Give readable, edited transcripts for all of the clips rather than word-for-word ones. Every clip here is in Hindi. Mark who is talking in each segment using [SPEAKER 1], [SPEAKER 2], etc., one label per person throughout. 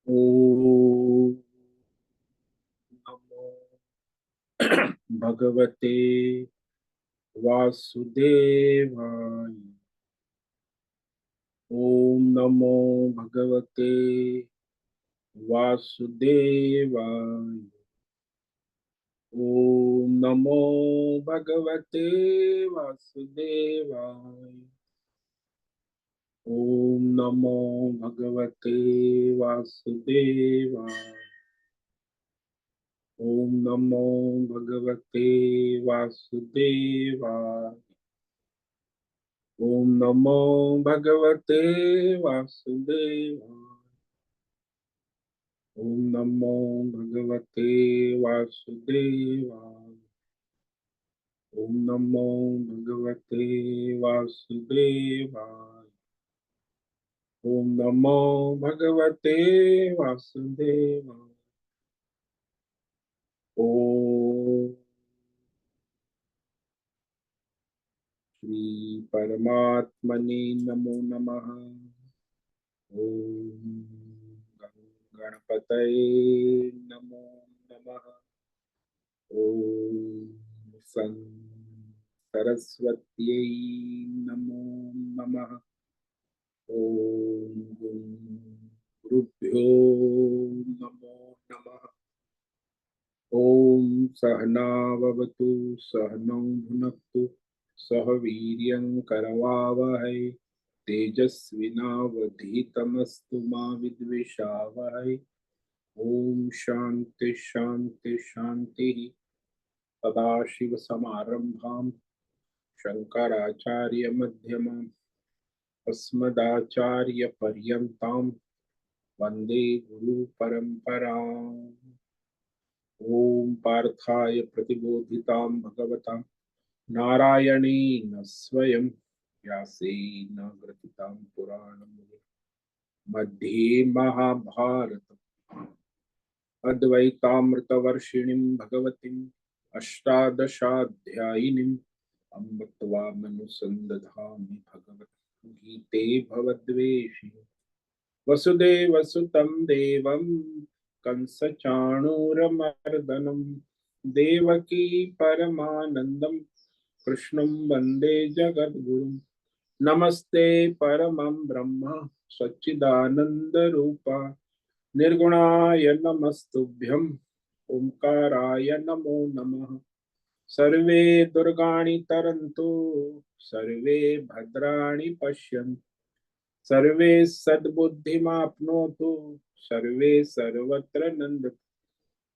[SPEAKER 1] ओम नमो भगवते वासुदेवाय। ओम नमो भगवते वासुदेवाय। ओम नमो भगवते वासुदेवाय। ओम नमो भगवते वासुदेवाय। ओम नमो भगवते वासुदेवाय। ओम नमो भगवते वासुदेवाय। ओम नमो भगवते वासुदेवाय। ओम नमो भगवते वासुदेवाय। ओम नमो भगवते वासुदेवाय। ओम श्री परमात्मने नमो नमः। ओम गणपतये नमो नमः। ओम सं सरस्वत्यै नमो नमः। ओम गुरुभ्यो नमो नमः। ओम सहनाववतु सहनौ भुनक्तु सह वीर्यं करवावहै तेजस्विनावधीतमस्तु मा विद्विषावहै। ओम शांति शांति शांति। सदाशिवसमारम्भां शङ्कराचार्यमध्यमाम् अस्मदाचार्यपर्यन्तां वन्दे गुरुपरम्पराम्। ॐ पार्थाय प्रतिबोधितां भगवतां नारायणेन स्वयं व्यासेन ग्रथितां पुराणमुनि मध्ये महाभारतम् अद्वैतामृतवर्षिणीं भगवतीम् अष्टादशाध्यायिनीम् अम्ब त्वामनुसन्दधामि भगवद्गीते भवद्वेषिणि। वसुदेवसुतं देवं कंसचाणूरमर्दनं देवकी परमानन्दं कृष्णं वन्दे जगद्गुरुं। नमस्ते परमं ब्रह्म सच्चिदानन्दरूपा निर्गुणाय नमस्तुभ्यम् ओंकाराय नमो नमः। सर्वे दुर्गाणि तरन्तु सर्वे भद्राणि पश्यन्तु सर्वे सद्बुद्धिमाप्नोतु सर्वे सर्वत्र नन्दतु।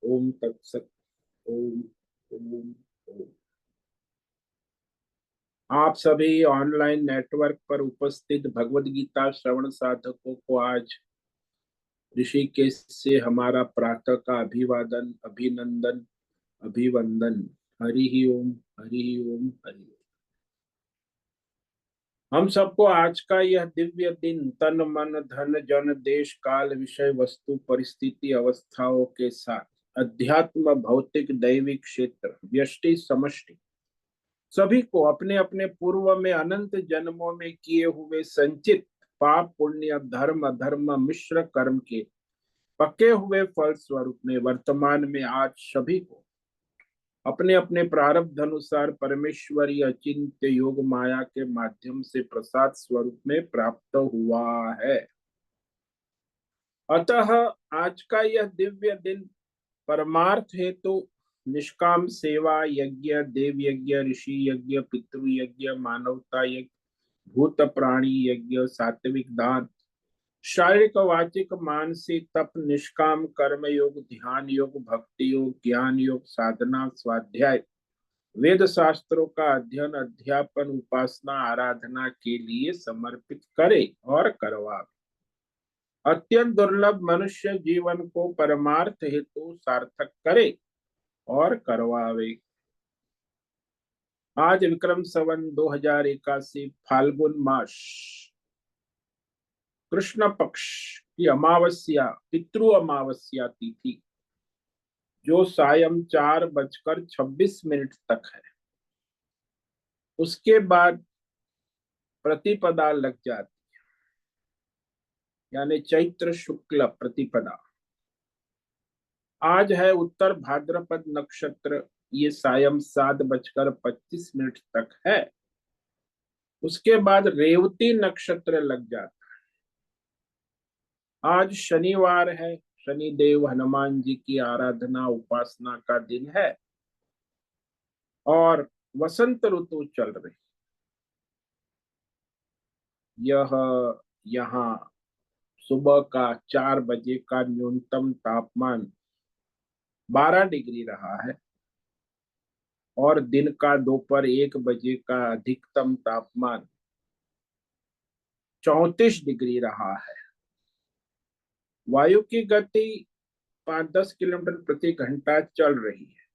[SPEAKER 1] ओम तत्सत। ओम ओम ओम। आप सभी ऑनलाइन नेटवर्क पर उपस्थित भगवद गीता श्रवण साधकों को आज ऋषिकेश से हमारा प्रातः का अभिवादन अभिनंदन अभिवंदन। हरि ही ओम हरि ही ओम हरि ओम। हम सबको आज का यह दिव्य दिन तन मन धन जन देश काल विषय वस्तु परिस्थिति अवस्थाओं के साथ अध्यात्म भौतिक दैविक क्षेत्र व्यष्टि समष्टि सभी को अपने अपने पूर्व में अनंत जन्मों में किए हुए संचित पाप पुण्य धर्म अधर्म मिश्र कर्म के पके हुए फल स्वरूप में वर्तमान में आज सभी को अपने अपने प्रारब्ध अनुसार परमेश्वरी अचिंत्य योग माया के माध्यम से प्रसाद स्वरूप में प्राप्त हुआ है। अतः आज का यह दिव्य दिन परमार्थ हेतु निष्काम सेवा यज्ञ देव यज्ञ ऋषि यज्ञ पितृ यज्ञ मानवता यज्ञ भूत प्राणी यज्ञ सात्विक दान शारीरिक वाचिक मानसिक तप निष्काम कर्म योग ध्यान योग भक्ति योग ज्ञान योग साधना स्वाध्याय वेद शास्त्रों का अध्ययन अध्यापन उपासना आराधना के लिए समर्पित करे और करवा। अत्यंत दुर्लभ मनुष्य जीवन को परमार्थ हेतु सार्थक करे और करवावे। आज विक्रम संवत 2081 फाल्गुन मास कृष्ण पक्ष की अमावस्या पितृ अमावस्या तिथि जो सायं 4:26 तक है। उसके बाद प्रतिपदा लग जाती। यानी चैत्र शुक्ल प्रतिपदा। आज है उत्तर भाद्रपद नक्षत्र, ये सायं 7:25 तक है। उसके बाद रेवती नक्षत्र लग जाता। आज शनिवार है, शनिदेव हनुमान जी की आराधना उपासना का दिन है और वसंत ऋतु चल रही। यह यहाँ सुबह का 4 बजे का न्यूनतम तापमान 12 डिग्री रहा है और दिन का दोपहर 1 बजे का अधिकतम तापमान 34 डिग्री रहा है। वायु की गति 5-10 किलोमीटर प्रति घंटा चल रही है।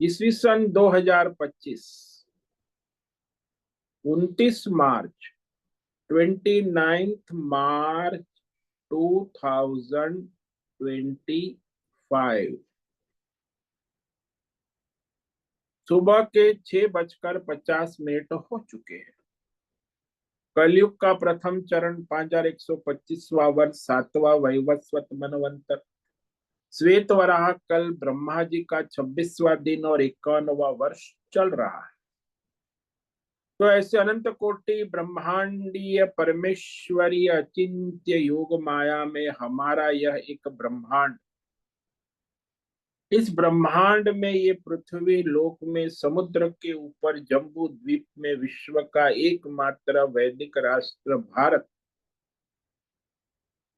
[SPEAKER 1] ईस्वी सन 2025 29 मार्च 29 मार्च 2025 सुबह के 6:50 हो चुके हैं। कलयुग का प्रथम चरण 5125वां वर्ष 7वां वैवस्वत मनवंतर। श्वेत वराह कल ब्रह्मा जी का 26वां दिन और 51वां वर्ष चल रहा है। तो ऐसे अनंत कोटि ब्रह्मांडीय परमेश्वरीय अचिंत्य योग माया में हमारा यह एक ब्रह्मांड, इस ब्रह्मांड में ये पृथ्वी लोक में समुद्र के ऊपर जम्बू द्वीप में विश्व का एकमात्र वैदिक राष्ट्र भारत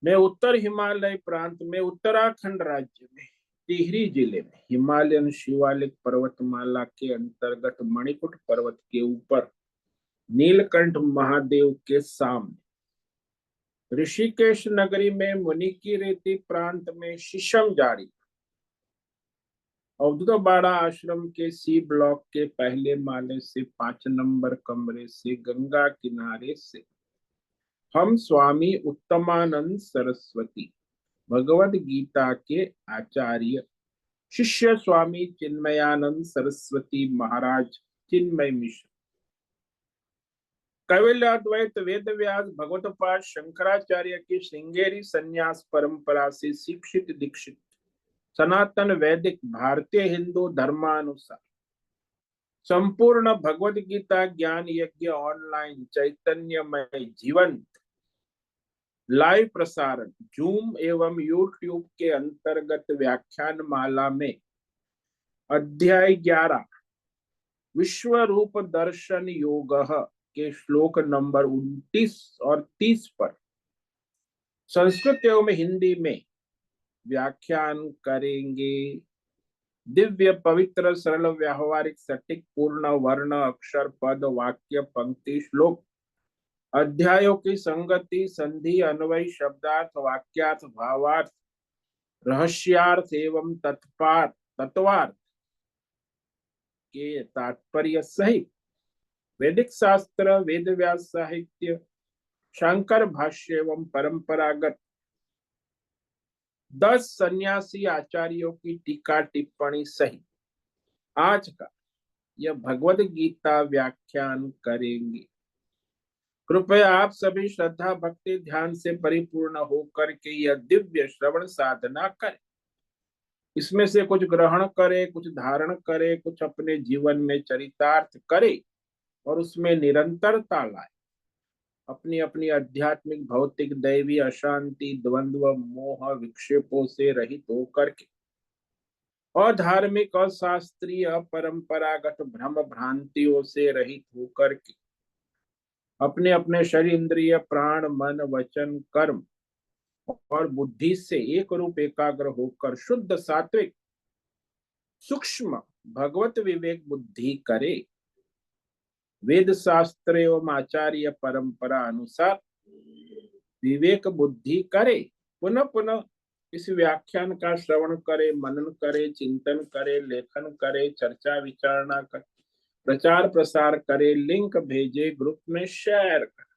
[SPEAKER 1] में उत्तर हिमालय प्रांत में उत्तराखंड राज्य में टिहरी जिले में हिमालयन शिवालिक पर्वतमाला के अंतर्गत मणिकुट पर्वत के ऊपर नीलकंठ महादेव के सामने ऋषिकेश नगरी में मुनि की रेती प्रांत में शीशम जाड़ी अवधूतवाड़ा आश्रम के सी ब्लॉक के पहले माले से 5 नंबर कमरे से गंगा किनारे से हम स्वामी उत्तमानंद सरस्वती भगवद गीता के आचार्य शिष्य स्वामी चिन्मयानंद सरस्वती महाराज चिन्मय मिश्र कैवल्याद्वैत वेद व्यास भगवतपाद शंकराचार्य की श्रृंगेरी संन्यास परंपरा से शिक्षित दीक्षित सनातन वैदिक भारतीय हिंदू धर्मानुसार संपूर्ण भगवद गीता ज्ञान यज्ञ ऑनलाइन चैतन्यमय जीवंत लाइव प्रसारण जूम एवं यूट्यूब के अंतर्गत व्याख्यान माला में अध्याय 11 विश्व रूप दर्शन योग के श्लोक नंबर 29 और 30 पर संस्कृत एवं हिंदी में व्याख्यान करेंगे। दिव्य पवित्र सरल व्यावहारिक सटीक पूर्ण वर्ण अक्षर पद वाक्य पंक्ति श्लोक अध्यायों की संगति संधि अन्वय शब्दार्थ वाक्यार्थ भावार्थ रहस्यार्थ एवं तत्वार्थ के तात्पर्य सहित वैदिक शास्त्र वेद व्यास साहित्य शंकर भाष्य एवं परंपरागत 10 सन्यासी आचार्यों की टीका टिप्पणी सहित आज का यह भगवद गीता व्याख्यान करेंगे। कृपया आप सभी श्रद्धा भक्ति ध्यान से परिपूर्ण होकर के यह दिव्य श्रवण साधना करें। इसमें से कुछ ग्रहण करे, कुछ धारण करे, कुछ अपने जीवन में चरितार्थ करे और उसमें निरंतरता लाए। अपनी अपनी आध्यात्मिक भौतिक दैवी अशांति द्वंद्व मोह विक्षेपों से रहित होकर के और धार्मिक और शास्त्रीय परंपरागत भ्रम भ्रांतियों से रहित होकर के अपने अपने शरीर इंद्रिय प्राण मन वचन कर्म और बुद्धि से एक रूप एकाग्र होकर शुद्ध सात्विक सूक्ष्म भगवत विवेक बुद्धि करे। वेद शास्त्र एवं आचार्य परंपरा अनुसार विवेक बुद्धि करे। पुनः पुनः इस व्याख्यान का श्रवण करे, मनन करे, चिंतन करे, लेखन करे, चर्चा विचारणा करे, प्रचार प्रसार करे, लिंक भेजे, ग्रुप में शेयर करे,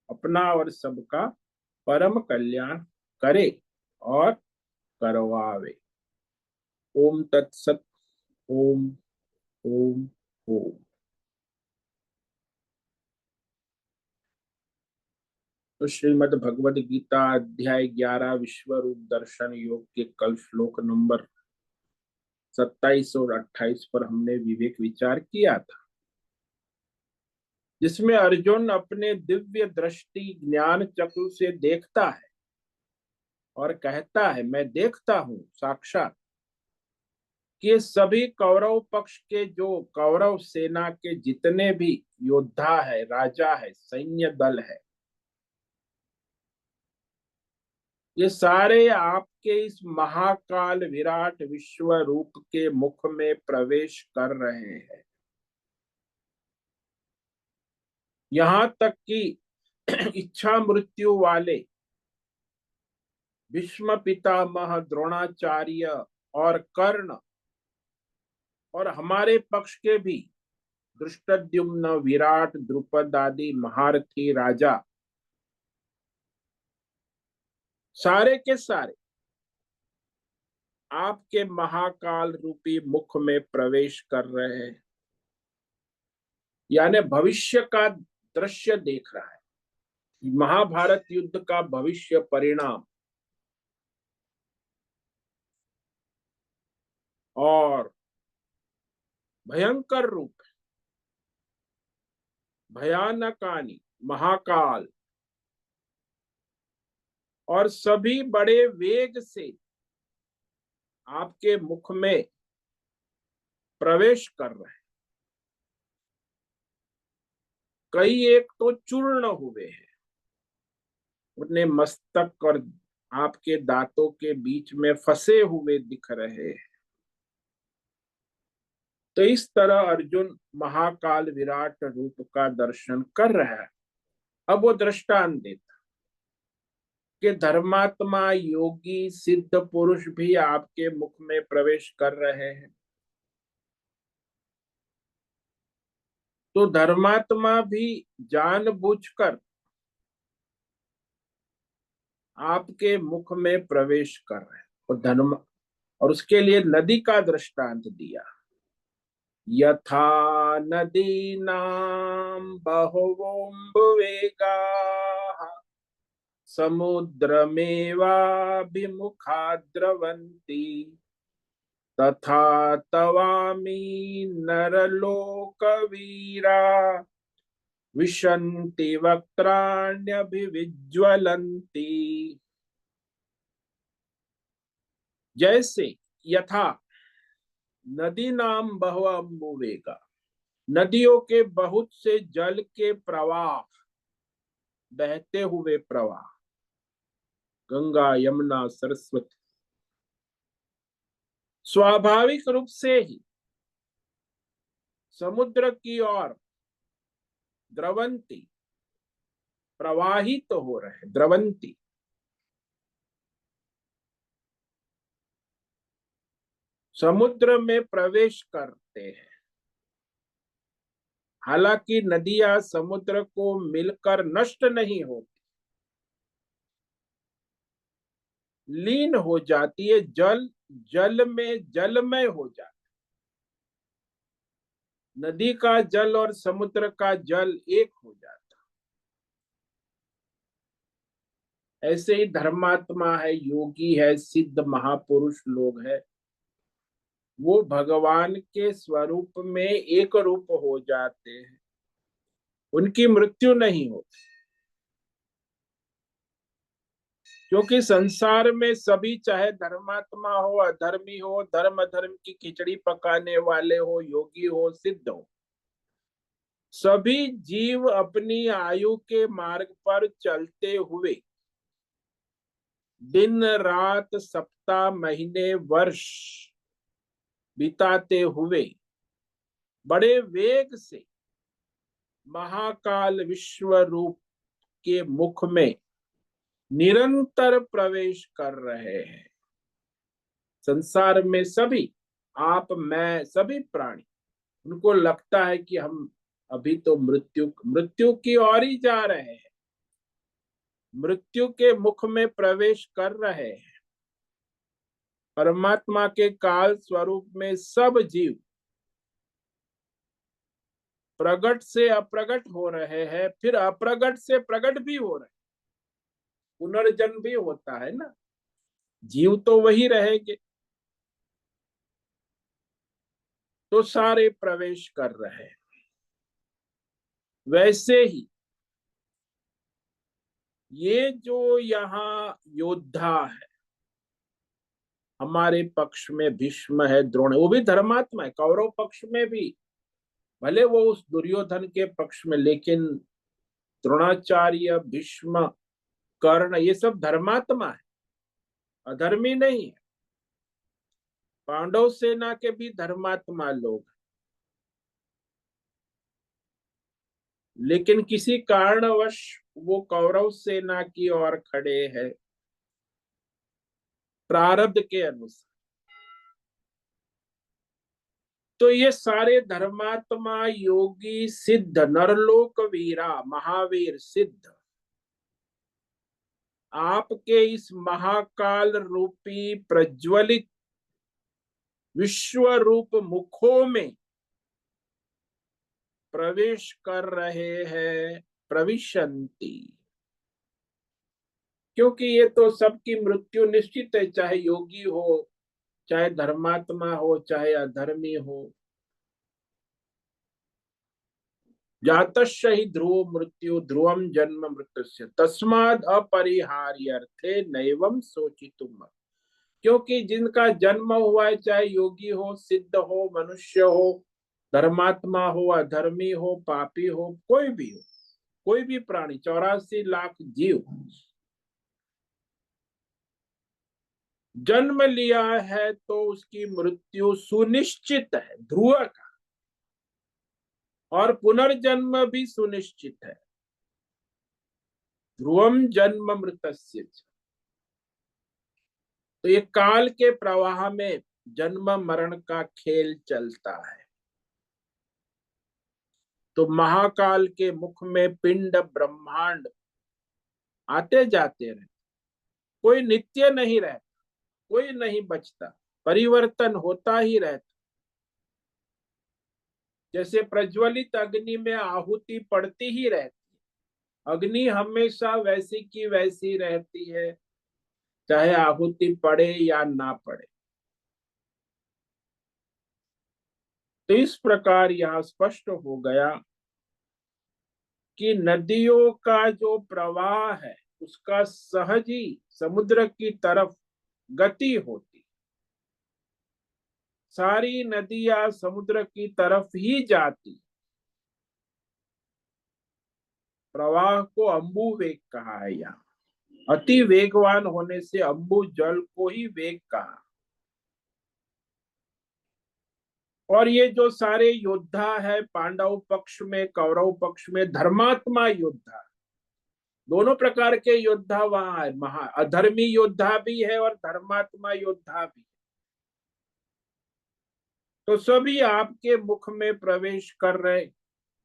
[SPEAKER 1] अपना और सबका परम कल्याण करे और करवावे। ओम तत्सत। ओम ओम ओम। तो श्रीमद् भगवद गीता अध्याय 11 विश्व रूप दर्शन योग के कल श्लोक नंबर 27 और 28 पर हमने विवेक विचार किया था, जिसमें अर्जुन अपने दिव्य दृष्टि ज्ञान चक्र से देखता है और कहता है, मैं देखता हूं साक्षात कि सभी कौरव पक्ष के, जो कौरव सेना के जितने भी योद्धा है, राजा है, सैन्य दल है, ये सारे आपके इस महाकाल विराट विश्व रूप के मुख में प्रवेश कर रहे हैं। यहां तक कि इच्छा मृत्यु वाले भीष्म पितामह, द्रोणाचार्य और कर्ण, और हमारे पक्ष के भी धृष्टद्युम्न, विराट, द्रुपद आदि महारथी राजा, सारे के सारे आपके महाकाल रूपी मुख में प्रवेश कर रहे हैं, यानी भविष्य का दृश्य देख रहा है। महाभारत युद्ध का भविष्य परिणाम और भयंकर रूप, भयानकानी, महाकाल, और सभी बड़े वेग से आपके मुख में प्रवेश कर रहे हैं। कई एक तो चूर्ण हुए हैं, अपने मस्तक और आपके दांतों के बीच में फंसे हुए दिख रहे हैं। तो इस तरह अर्जुन महाकाल विराट रूप का दर्शन कर रहा है। अब वो दृष्टांत देता कि धर्मात्मा, योगी, सिद्ध पुरुष भी आपके मुख में प्रवेश कर रहे हैं। तो धर्मात्मा भी जानबूझकर आपके मुख में प्रवेश कर रहे हैं। और धर्म, और उसके लिए नदी का दृष्टांत दिया, यथा नदीनां बहवोऽम्बुवेगाः समुद्रमेवाभिमुखा द्रवन्ति तथा तवामि नरलोकवीरा विशन्ति वक्त्राण्यभिविज्वलन्ति। जैसे यथा नदी नाम बहव अम्बुवेगा, नदियों के बहुत से जल के प्रवाह, बहते हुए प्रवाह, गंगा, यमुना, सरस्वती, स्वाभाविक रूप से ही समुद्र की ओर द्रवंती, प्रवाहित तो हो रहे, द्रवंती, समुद्र में प्रवेश करते हैं। हालांकि नदियां समुद्र को मिलकर नष्ट नहीं होती, लीन हो जाती है, जल जल में जलमय हो जाती। नदी का जल और समुद्र का जल एक हो जाता। ऐसे ही धर्मात्मा है, योगी है, सिद्ध महापुरुष लोग है, वो भगवान के स्वरूप में एक रूप हो जाते हैं, उनकी मृत्यु नहीं होती। क्योंकि संसार में सभी, चाहे धर्मात्मा हो, अधर्मी हो, धर्म अधर्म की खिचड़ी पकाने वाले हो, योगी हो, सिद्ध हो, सभी जीव अपनी आयु के मार्ग पर चलते हुए दिन रात, सप्ताह, महीने, वर्ष बिताते हुए बड़े वेग से महाकाल विश्व रूप के मुख में निरंतर प्रवेश कर रहे हैं। संसार में सभी, आप, मैं, सभी प्राणी, उनको लगता है कि हम अभी तो मृत्यु की ओर ही जा रहे हैं, मृत्यु के मुख में प्रवेश कर रहे हैं। परमात्मा के काल स्वरूप में सब जीव प्रगट से अप्रगट हो रहे हैं, फिर अप्रगट से प्रगट भी हो रहे हैं। पुनर्जन्म भी होता है ना, जीव तो वही रहेंगे। तो सारे प्रवेश कर रहे हैं। वैसे ही ये जो यहाँ योद्धा है, हमारे पक्ष में भीष्म है, द्रोण है, वो भी धर्मात्मा है। कौरव पक्ष में भी भले वो उस दुर्योधन के पक्ष में, लेकिन द्रोणाचार्य, भीष्म, कर्ण, ये सब धर्मात्मा है, अधर्मी नहीं है। पांडव सेना के भी धर्मात्मा लोग हैं, लेकिन किसी कारणवश वो कौरव सेना की ओर खड़े हैं, प्रारब्ध के अनुसार। तो ये सारे धर्मात्मा, योगी, सिद्ध, नरलोक वीरा, महावीर, सिद्ध, आपके इस महाकाल रूपी प्रज्वलित विश्व रूप मुखों में प्रवेश कर रहे हैं, प्रविशंति। क्योंकि ये तो सबकी मृत्यु निश्चित है, चाहे योगी हो, चाहे धर्मात्मा हो, चाहे अधर्मी हो। जातस्य हि ध्रुवो मृत्यु, ध्रुवम जन्म मृत्युस्य, तस्माद् अपरिहार्यर्थे नैवं सोचितुम्। क्योंकि जिनका जन्म हुआ है, चाहे योगी हो, सिद्ध हो, मनुष्य हो, धर्मात्मा हो, अधर्मी हो, पापी हो, कोई भी हो, कोई भी प्राणी, 84 लाख जीव जन्म लिया है तो उसकी मृत्यु सुनिश्चित है, ध्रुव का। और पुनर्जन्म भी सुनिश्चित है, ध्रुवम जन्म मृतस्य। तो ये काल के प्रवाह में जन्म मरण का खेल चलता है। तो महाकाल के मुख में पिंड ब्रह्मांड आते जाते रहे, कोई नित्य नहीं रहता, कोई नहीं बचता, परिवर्तन होता ही रहता। जैसे प्रज्वलित अग्नि में आहुति पड़ती ही रहती, अग्नि हमेशा वैसी की वैसी रहती है, चाहे आहुति पड़े या ना पड़े। तो इस प्रकार यह स्पष्ट हो गया कि नदियों का जो प्रवाह है, उसका सहज ही समुद्र की तरफ गति होती, सारी नदियां समुद्र की तरफ ही जाती। प्रवाह को अम्बु वेग कहा है यहाँ, अति वेगवान होने से अम्बु जल को ही वेग कहा। और ये जो सारे योद्धा है, पांडव पक्ष में, कौरव पक्ष में, धर्मात्मा योद्धा, दोनों प्रकार के योद्धा वहां है। महा अधर्मी योद्धा भी है और धर्मात्मा योद्धा भी। तो सभी आपके मुख में प्रवेश कर रहे,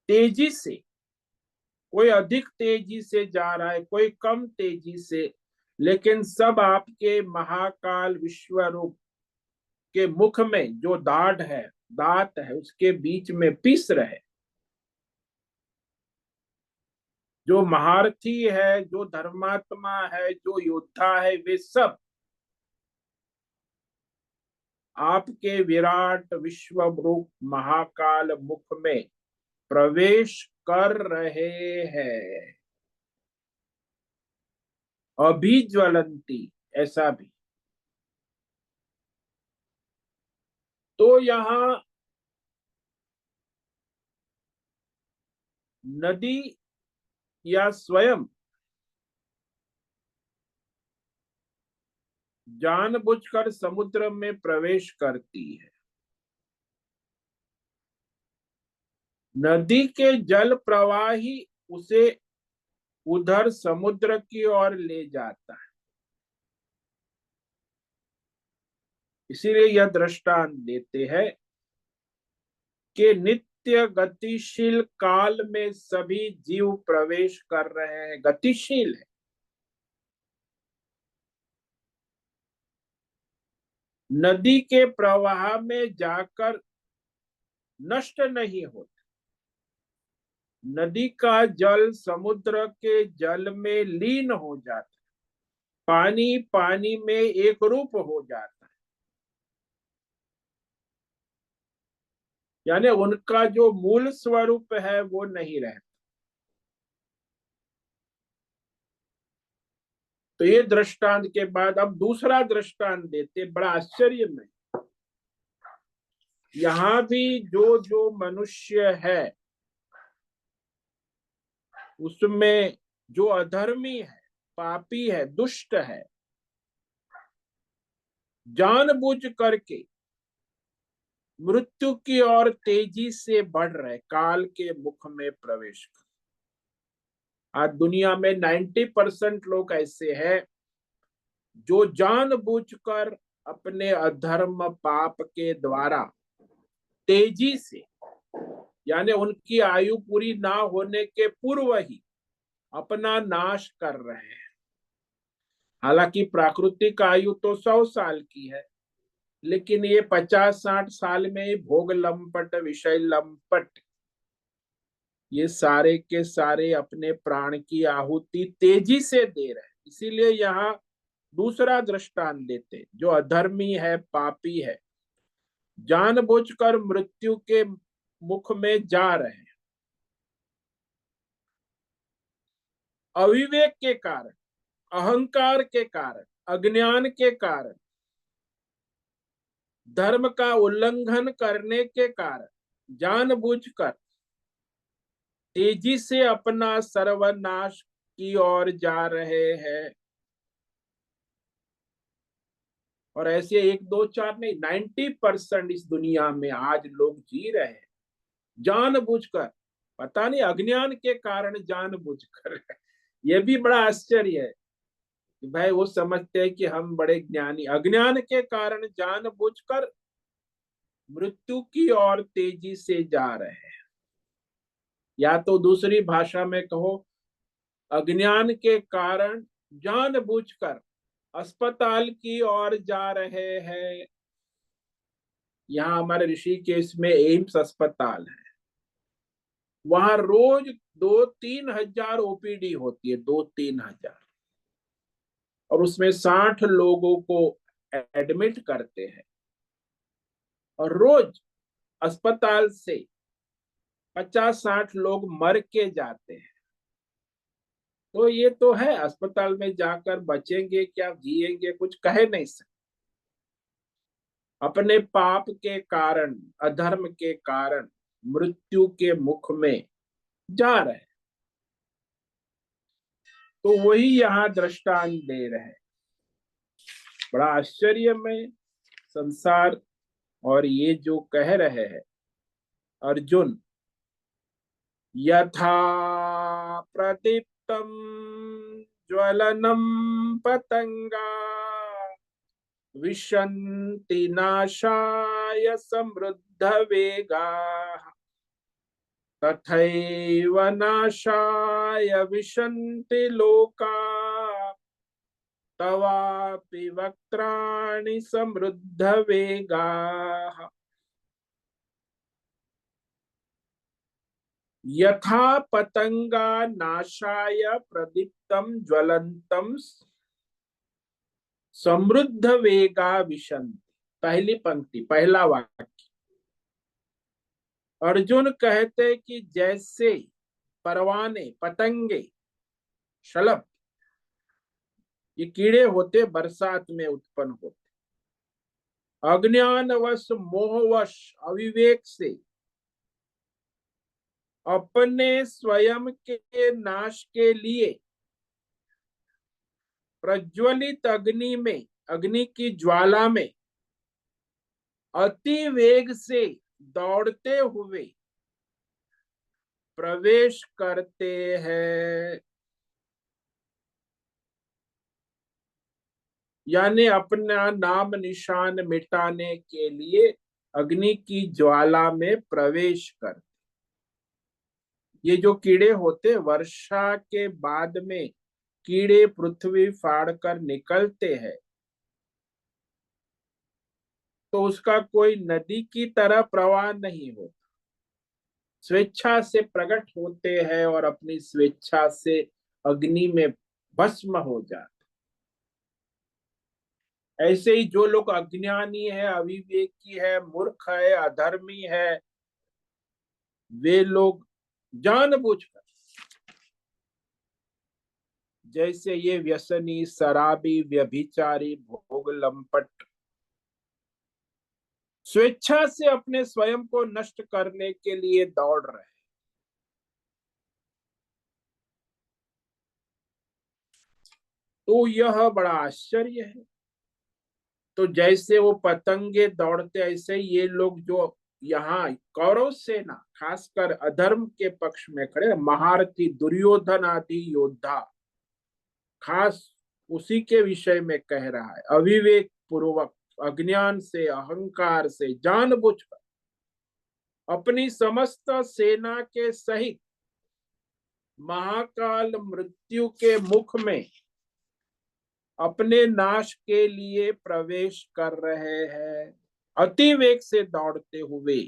[SPEAKER 1] तेजी से। कोई अधिक तेजी से जा रहा है, कोई कम तेजी से, लेकिन सब आपके महाकाल विश्व रूप के मुख में जो दाढ़ है, दांत है, उसके बीच में पिस रहे। जो महारथी है, जो धर्मात्मा है, जो योद्धा है, वे सब आपके विराट विश्व रूप महाकाल मुख में प्रवेश कर रहे हैं, अभिज्वलंती, ऐसा भी। तो यहाँ नदी या स्वयं जानबूझकर समुद्र में प्रवेश करती है। नदी के जल प्रवाह ही उसे उधर समुद्र की ओर ले जाता है। इसीलिए यह दृष्टांत देते हैं कि नित्य गतिशील काल में सभी जीव प्रवेश कर रहे हैं, गतिशील है। नदी के प्रवाह में जाकर नष्ट नहीं होता। नदी का जल समुद्र के जल में लीन हो जाता, पानी पानी में एक रूप हो जाता है, यानी उनका जो मूल स्वरूप है वो नहीं रहता। तो ये दृष्टांत के बाद अब दूसरा दृष्टांत देते, बड़ा आश्चर्य में। यहाँ भी जो जो मनुष्य है उसमें जो अधर्मी है, पापी है, दुष्ट है, जानबूझ करके मृत्यु की ओर तेजी से बढ़ रहे, काल के मुख में प्रवेश कर। आज दुनिया में 90% लोग ऐसे हैं जो जानबूझकर अपने अधर्म पाप के द्वारा तेजी से, यानी उनकी आयु पूरी ना होने के पूर्व ही अपना नाश कर रहे हैं। हालांकि प्राकृतिक आयु तो 100 साल की है, लेकिन ये 50-60 साल में ही भोग लंपट, विषय लंपट, ये सारे के सारे अपने प्राण की आहुति तेजी से दे रहे हैं। इसीलिए यहाँ दूसरा दृष्टांत देते, जो अधर्मी है, पापी है, जानबूझकर मृत्यु के मुख में जा रहे हैं, अविवेक के कारण, अहंकार के कारण, अज्ञान के कारण, धर्म का उल्लंघन करने के कारण जानबूझकर तेजी से अपना सर्वनाश की ओर जा रहे हैं। और ऐसे एक दो चार नहीं, 90% इस दुनिया में आज लोग जी रहे हैं जानबूझकर, पता नहीं अज्ञान के कारण जानबूझकर। यह भी बड़ा आश्चर्य है कि भाई वो समझते हैं कि हम बड़े ज्ञानी, अज्ञान के कारण जानबूझकर मृत्यु की ओर तेजी से जा रहे हैं। या तो दूसरी भाषा में कहो, अज्ञान के कारण जानबूझकर अस्पताल की ओर जा रहे हैं। यहाँ हमारे ऋषिकेश में एम्स अस्पताल है, वहां रोज 2-3 हजार ओपीडी होती है, 2-3 हजार, और उसमें 60 लोगों को एडमिट करते हैं, और रोज अस्पताल से 50-60 लोग मर के जाते हैं। तो ये तो है, अस्पताल में जाकर बचेंगे क्या, जिएंगे, कुछ कहे नहीं सकते। अपने पाप के कारण, अधर्म के कारण मृत्यु के मुख में जा रहे हैं। तो वही यहाँ दृष्टांत दे रहे हैं। बड़ा आश्चर्य में संसार, और ये जो कह रहे हैं अर्जुन, यथा प्रदीप्तम ज्वलनम पतंगा विशन्ति नाशाय समृद्ध वेगा, तथैव नाशाय विशन्ति लोका तवापि वक्त्राणि समृद्ध वेगाः। यथा पतंगा नाशाय प्रदीप्तम ज्वलंतम समृद्ध वेगा विशन्ति। पहली पंक्ति, पहला वाक्य, अर्जुन कहते कि जैसे परवाने, पतंगे, शलभ, ये कीड़े होते, बरसात में उत्पन्न होते, अज्ञानवश, मोहवश, अविवेक से अपने स्वयं के नाश के लिए प्रज्वलित अग्नि में, अग्नि की ज्वाला में अति वेग से दौड़ते हुए प्रवेश करते हैं। यानी अपना नाम निशान मिटाने के लिए अग्नि की ज्वाला में प्रवेश कर। ये जो कीड़े होते, वर्षा के बाद में कीड़े पृथ्वी फाड़ कर निकलते हैं, तो उसका कोई नदी की तरह प्रवाह नहीं होता, स्वेच्छा से प्रकट होते हैं और अपनी स्वेच्छा से अग्नि में भस्म हो जाते। ऐसे ही जो लोग अज्ञानी है, अविवेकी है, मूर्ख है, अधर्मी है, वे लोग जानबूझकर, जैसे ये व्यसनी, शराबी, व्यभिचारी, भोग लंपट, स्वेच्छा से अपने स्वयं को नष्ट करने के लिए दौड़ रहे हैं। तो यह बड़ा आश्चर्य है। तो जैसे वो पतंगे दौड़ते, ऐसे ये लोग जो यहाँ कौरव सेना, खासकर अधर्म के पक्ष में खड़े महारथी दुर्योधन आदि योद्धा, खास उसी के विषय में कह रहा है। अविवेक पूर्वक, अज्ञान से, अहंकार से, जानबूझकर अपनी समस्त सेना के सहित महाकाल मृत्यु के मुख में अपने नाश के लिए प्रवेश कर रहे हैं, अति वेग से दौड़ते हुए।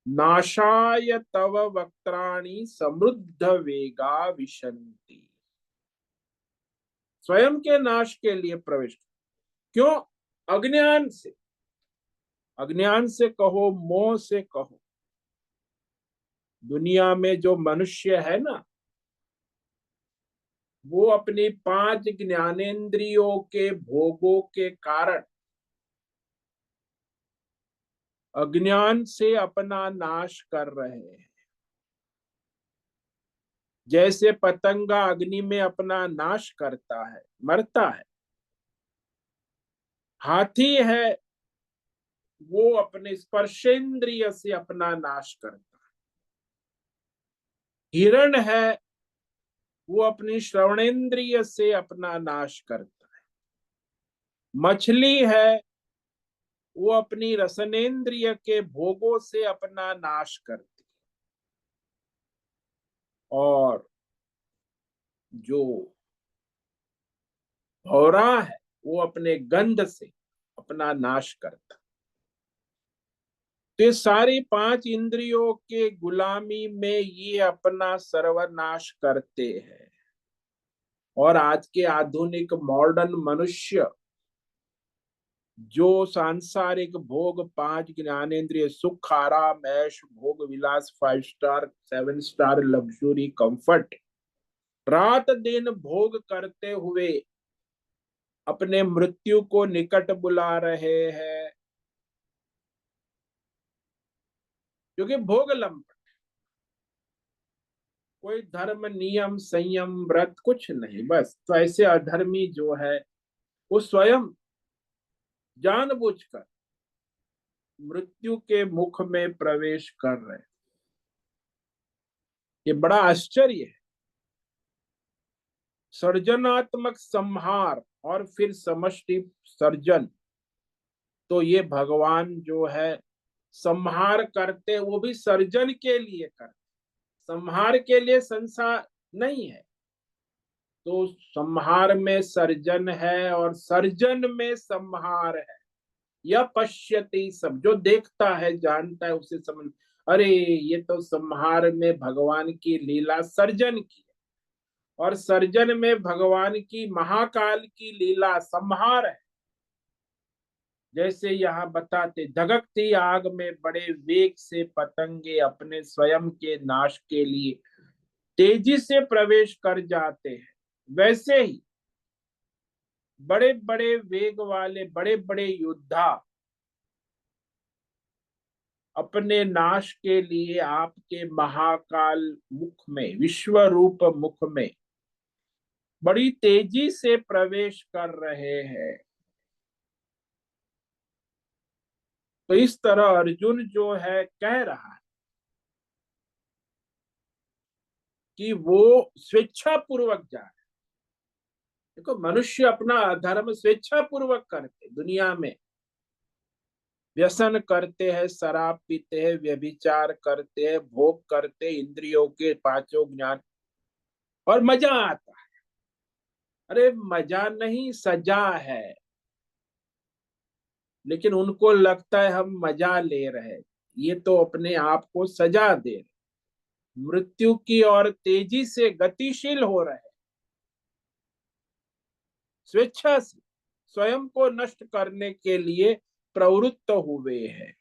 [SPEAKER 1] नाशाय तव वक्त्राणि समृद्ध वेगा विशन्ति। स्वयं के नाश के लिए प्रवेश। क्यों? अज्ञान से, अज्ञान से कहो, मोह से कहो। दुनिया में जो मनुष्य है ना, वो अपनी 5 ज्ञानेंद्रियों के भोगों के कारण अज्ञान से अपना नाश कर रहे हैं। जैसे पतंगा अग्नि में अपना नाश करता है, मरता है। हाथी है, वो अपने स्पर्शेंद्रिय से अपना नाश करता है। हिरण है, वो अपनी श्रवणेन्द्रिय से अपना नाश करता है। मछली है, वो अपनी रसनेन्द्रिय के भोगों से अपना नाश करती है। और जो भौरा है, वो अपने गंध से अपना नाश करता है। तो ये सारी 5 इंद्रियों के गुलामी में ये अपना सर्वनाश करते हैं। और आज के आधुनिक मॉडर्न मनुष्य जो सांसारिक भोग, 5 ज्ञानेंद्रिय सुख, आराम, ऐश, भोग विलास, 5 स्टार, 7 स्टार लग्जरी, कंफर्ट, रात दिन भोग करते हुए अपने मृत्यु को निकट बुला रहे हैं, क्योंकि भोग लंपट, कोई धर्म, नियम, संयम, व्रत कुछ नहीं। बस तो ऐसे अधर्मी जो है, वो स्वयं जानबूझकर मृत्यु के मुख में प्रवेश कर रहे हैं। ये बड़ा आश्चर्य है। सर्जनात्मक संहार और फिर समष्टि सर्जन, तो ये भगवान जो है संहार करते, वो भी सर्जन के लिए करते, संहार के लिए संसार नहीं है। तो संहार में सर्जन है और सर्जन में संहार है। यह पश्यति, सब जो देखता है, जानता है, उसे समझ, अरे ये तो संहार में भगवान की लीला सर्जन की है, और सर्जन में भगवान की महाकाल की लीला संहार है। जैसे यहाँ बताते, धगकती आग में बड़े वेग से पतंगे अपने स्वयं के नाश के लिए तेजी से प्रवेश कर जाते हैं, वैसे ही बड़े बड़े वेग वाले बड़े बड़े योद्धा अपने नाश के लिए आपके महाकाल मुख में, विश्व रूप मुख में बड़ी तेजी से प्रवेश कर रहे हैं। तो इस तरह अर्जुन जो है कह रहा है कि वो स्वेच्छा पूर्वक जा रहे। देखो, मनुष्य अपना धर्म स्वेच्छा पूर्वक करते, दुनिया में व्यसन करते हैं, शराब पीते हैं, व्यभिचार करते हैं, भोग करते, इंद्रियों के 5 ज्ञान, और मजा आता है। अरे मजा नहीं, सजा है। लेकिन उनको लगता है हम मजा ले रहे, ये तो अपने आप को सजा दे रहे, मृत्यु की ओर तेजी से गतिशील हो रहे, स्वेच्छा से, स्वयं को नष्ट करने के लिए प्रवृत्त हुए हैं।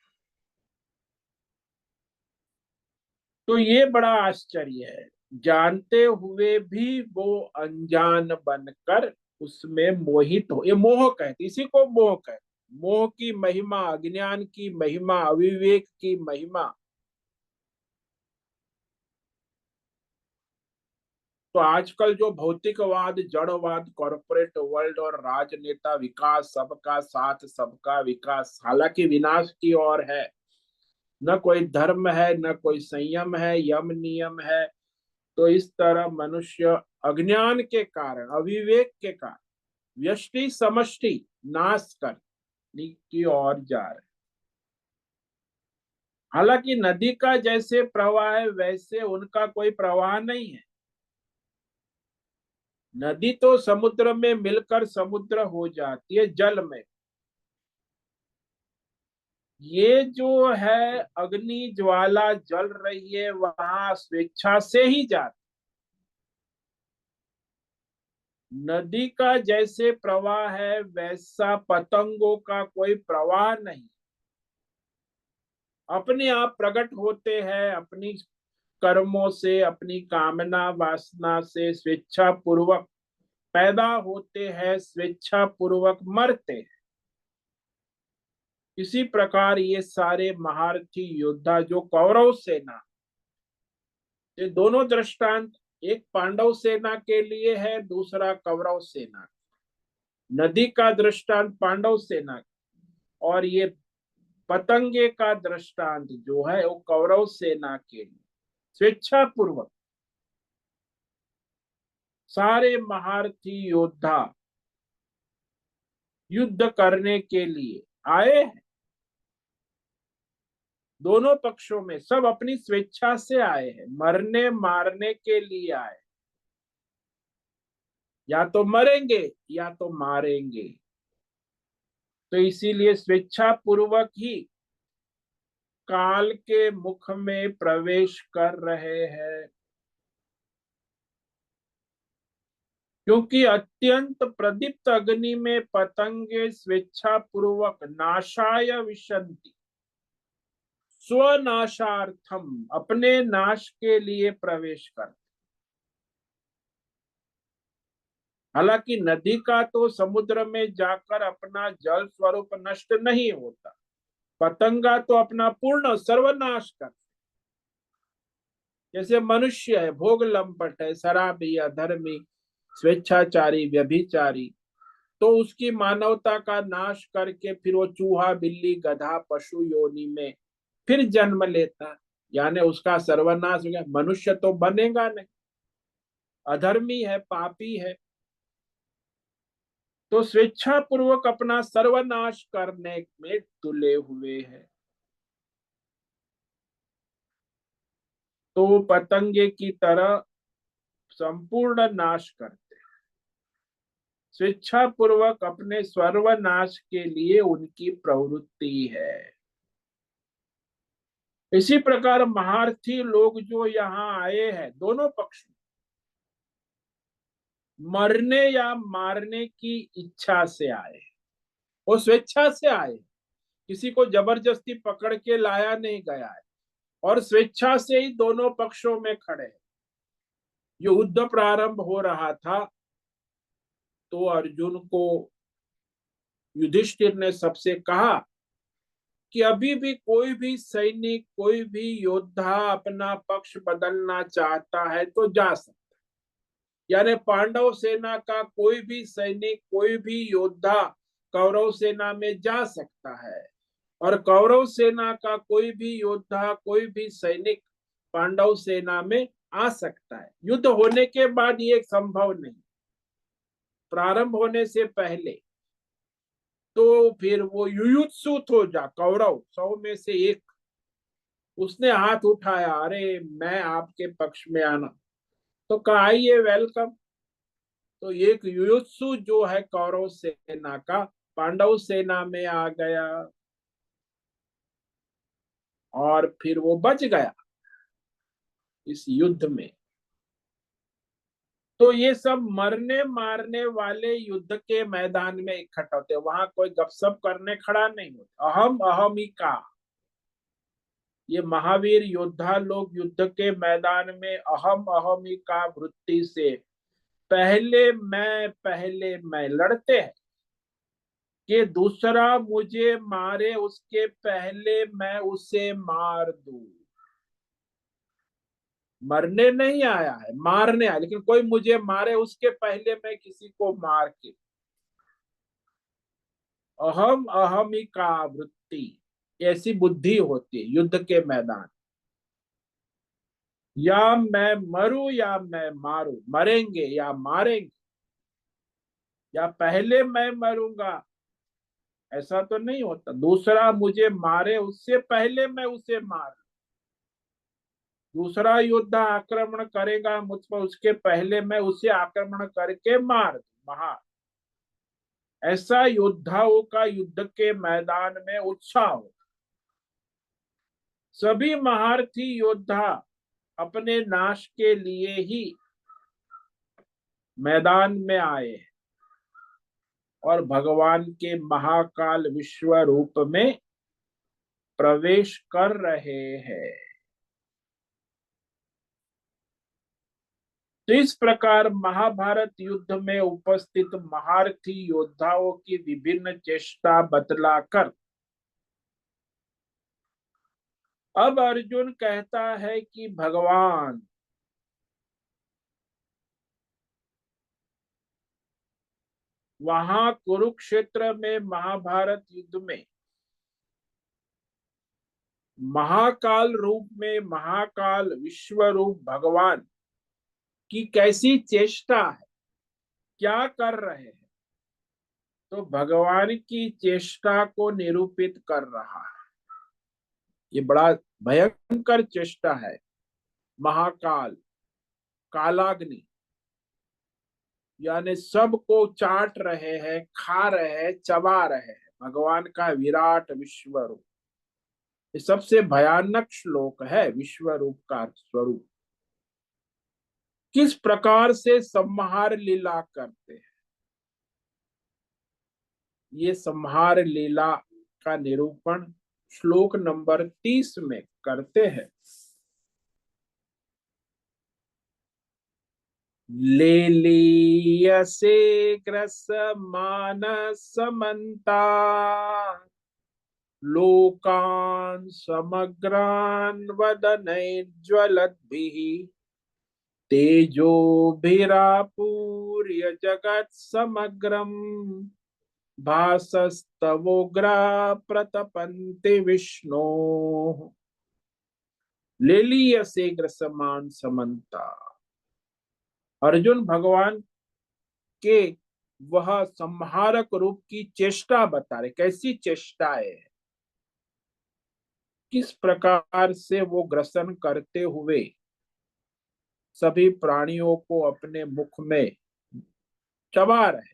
[SPEAKER 1] तो ये बड़ा आश्चर्य है, जानते हुए भी वो अनजान बनकर उसमें मोहित हो, ये मोह कहते, इसी को मोह कहते। मोह की महिमा, अज्ञान की महिमा, अविवेक की महिमा। तो आजकल जो भौतिकवाद, जड़वाद, कॉरपोरेट वर्ल्ड और राजनेता विकास, सबका साथ सबका विकास, हालांकि विनाश की ओर है। न कोई धर्म है, न कोई संयम है, यम नियम है। तो इस तरह मनुष्य अज्ञान के कारण, अविवेक के कारण व्यष्टि समष्टि नाश करने की ओर जा रहे। हालांकि नदी का जैसे प्रवाह है वैसे उनका कोई प्रवाह नहीं है। नदी तो समुद्र में मिलकर समुद्र हो जाती है जल में। ये जो है अग्नि ज्वाला जल रही है वहां स्वेच्छा से ही जाती। नदी का जैसे प्रवाह है वैसा पतंगों का कोई प्रवाह नहीं। अपने आप प्रकट होते हैं, अपनी कर्मों से, अपनी कामना वासना से स्वेच्छा पूर्वक पैदा होते हैं, स्वेच्छा पूर्वक मरते हैं। इसी प्रकार ये सारे महारथी योद्धा जो कौरव सेना, ये दोनों दृष्टांत, एक पांडव सेना के लिए है, दूसरा कौरव सेना। नदी का दृष्टांत पांडव सेना, और ये पतंगे का दृष्टांत जो है वो कौरव सेना के लिए। स्वेच्छा पूर्वक सारे महारथी योद्धा युद्ध करने के लिए आए हैं। दोनों पक्षों में सब अपनी स्वेच्छा से आए हैं, मरने मारने के लिए आए। या तो मरेंगे या तो मारेंगे। तो इसीलिए स्वेच्छा पूर्वक ही काल के मुख में प्रवेश कर रहे हैं। क्योंकि अत्यंत प्रदीप्त अग्नि में पतंगे स्वेच्छा पूर्वक नाशाय विशंति, स्वनाशार्थम, अपने नाश के लिए प्रवेश कर। हालांकि नदी का तो समुद्र में जाकर अपना जल स्वरूप नष्ट नहीं होता, पतंगा तो अपना पूर्ण सर्वनाश कर। जैसे मनुष्य है, भोग लंपट है, शराबी, अधर्मी, स्वेच्छाचारी, व्यभिचारी, तो उसकी मानवता का नाश करके फिर वो चूहा, बिल्ली, गधा, पशु योनि में फिर जन्म लेता, यानी उसका सर्वनाश हो गया। मनुष्य तो बनेगा नहीं, अधर्मी है, पापी है। तो स्वेच्छा पूर्वक अपना सर्वनाश करने में तुले हुए हैं। तो पतंगे की तरह संपूर्ण नाश करते, स्वेच्छा पूर्वक अपने सर्वनाश के लिए उनकी प्रवृत्ति है। इसी प्रकार महारथी लोग जो यहाँ आए हैं, दोनों पक्ष मरने या मारने की इच्छा से आए, वो स्वेच्छा से आए, किसी को जबरदस्ती पकड़ के लाया नहीं गया है, और स्वेच्छा से ही दोनों पक्षों में खड़े हैं। युद्ध प्रारंभ हो रहा था तो अर्जुन को युधिष्ठिर ने सबसे कहा कि अभी भी कोई भी सैनिक, कोई भी योद्धा अपना पक्ष बदलना चाहता है तो जा सकता। यानी पांडव सेना का कोई भी सैनिक, कोई भी योद्धा कौरव सेना में जा सकता है, और कौरव सेना का कोई भी योद्धा, कोई भी सैनिक पांडव सेना में आ सकता है। युद्ध होने के बाद ये संभव नहीं, प्रारंभ होने से पहले। तो फिर वो युयुत्सुक हो जा, कौरव 100 में से एक, उसने हाथ उठाया, अरे मैं आपके पक्ष में आना। तो कहा आइए, वेलकम। तो एक युयुत्सु जो है कौरव सेना का, पांडव सेना में आ गया, और फिर वो बच गया इस युद्ध में। तो ये सब मरने मारने वाले युद्ध के मैदान में इकट्ठा होते हैं, वहां कोई गपशप करने खड़ा नहीं होता। अहम अहमिका, ये महावीर योद्धा लोग युद्ध के मैदान में अहम अहमिका वृत्ति से पहले मैं लड़ते हैं कि दूसरा मुझे मारे उसके पहले मैं उसे मार दूं। मरने नहीं आया है, मारने आया, लेकिन कोई मुझे मारे उसके पहले मैं किसी को मार के, अहम अहमिका वृत्ति, ऐसी बुद्धि होती है युद्ध के मैदान। या मैं मरूं या मैं मारूं, मरेंगे या मारेंगे, या पहले मैं मरूंगा, ऐसा तो नहीं होता। दूसरा मुझे मारे उससे पहले मैं उसे मार, दूसरा योद्धा आक्रमण करेगा मुझ पर, उसके पहले मैं उसे आक्रमण करके मार दूं। ऐसा योद्धाओं का युद्ध के मैदान में उत्साह हो। सभी महारथी योद्धा अपने नाश के लिए ही मैदान में आए हैं और भगवान के महाकाल विश्व रूप में प्रवेश कर रहे हैं। तो इस प्रकार महाभारत युद्ध में उपस्थित महारथी योद्धाओं की विभिन्न चेष्टा बतलाकर अब अर्जुन कहता है कि भगवान, वहां कुरुक्षेत्र में महाभारत युद्ध में महाकाल रूप में महाकाल विश्व रूप भगवान की कैसी चेष्टा है, क्या कर रहे हैं। तो भगवान की चेष्टा को निरूपित कर रहा है। ये बड़ा भयंकर चेष्टा है। महाकाल, कालाग्नि, यानी सबको चाट रहे हैं, खा रहे हैं, चबा रहे हैं भगवान का विराट विश्व रूप। ये सबसे भयानक श्लोक है, विश्व रूप का स्वरूप किस प्रकार से संहार लीला करते हैं, ये संहार लीला का निरूपण श्लोक नंबर 30 में करते हैं। लेलीयसे ग्रसमान समन्ता लोकान् समग्रान् वदनैर्ज्वलद्भिः तेजोभिरापूर्य जगत् समग्रम् भासस्तवोग्रा प्रतपन्ति विष्णो। लेलीयसे ग्रसमान समन्ता, अर्जुन भगवान के वह संहारक रूप की चेष्टा बता रहे। कैसी चेष्टा है, किस प्रकार से वो ग्रसन करते हुए सभी प्राणियों को अपने मुख में चबा रहे।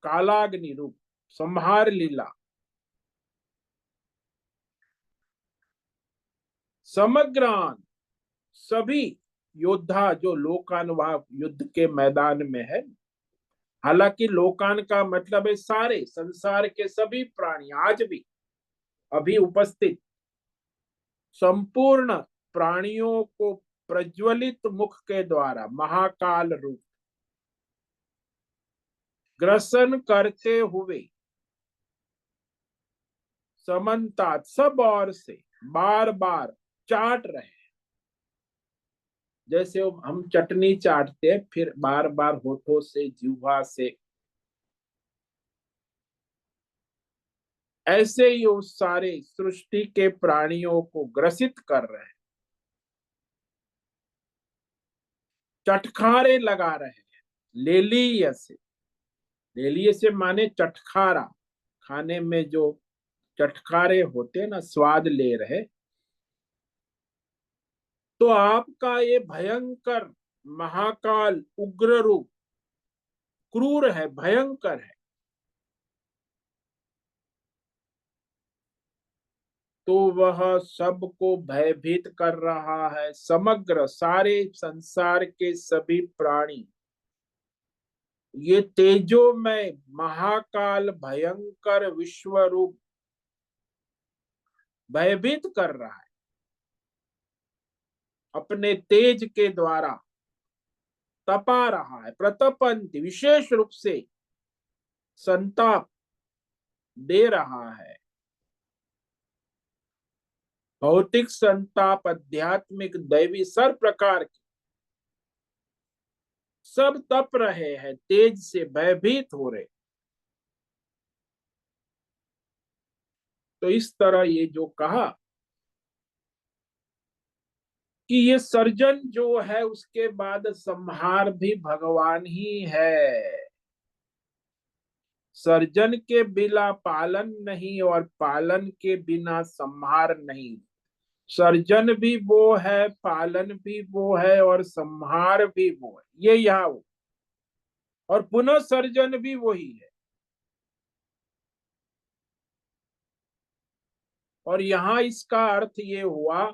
[SPEAKER 1] कालाग्नि रूप संहार लीला, समग्रान, सभी योद्धा जो लोकान वहां युद्ध के मैदान में है। हालांकि लोकान का मतलब है सारे संसार के सभी प्राणी, आज भी अभी उपस्थित संपूर्ण प्राणियों को प्रज्वलित मुख के द्वारा महाकाल रूप ग्रसन करते हुए समन्ता सब ओर से बार बार चाट रहे। जैसे हम चटनी चाटते हैं, फिर बार बार होठों से जिह्वा से, ऐसे ही उस सारे सृष्टि के प्राणियों को ग्रसित कर रहे हैं, चटखारे लगा रहे हैं। लेलीय से, लेलीय से माने चटखारा, खाने में जो चटखारे होते हैं ना, स्वाद ले रहे। तो आपका ये भयंकर महाकाल उग्र रूप क्रूर है, भयंकर है। तो वह सबको भयभीत कर रहा है। समग्र सारे संसार के सभी प्राणी ये तेजोमय महाकाल भयंकर विश्व रूप भयभीत कर रहा है। अपने तेज के द्वारा तपा रहा है। प्रतपंत विशेष रूप से संताप दे रहा है। भौतिक संताप, आध्यात्मिक, दैवी, सर प्रकार के सब तप रहे हैं, तेज से भयभीत हो रहे। तो इस तरह ये जो कहा कि ये सर्जन जो है उसके बाद संहार भी भगवान ही है। सर्जन के बिना पालन नहीं और पालन के बिना संहार नहीं। सर्जन भी वो है, पालन भी वो है और संहार भी वो है। ये यहाँ वो और पुनः सर्जन भी वही है। और यहाँ इसका अर्थ ये हुआ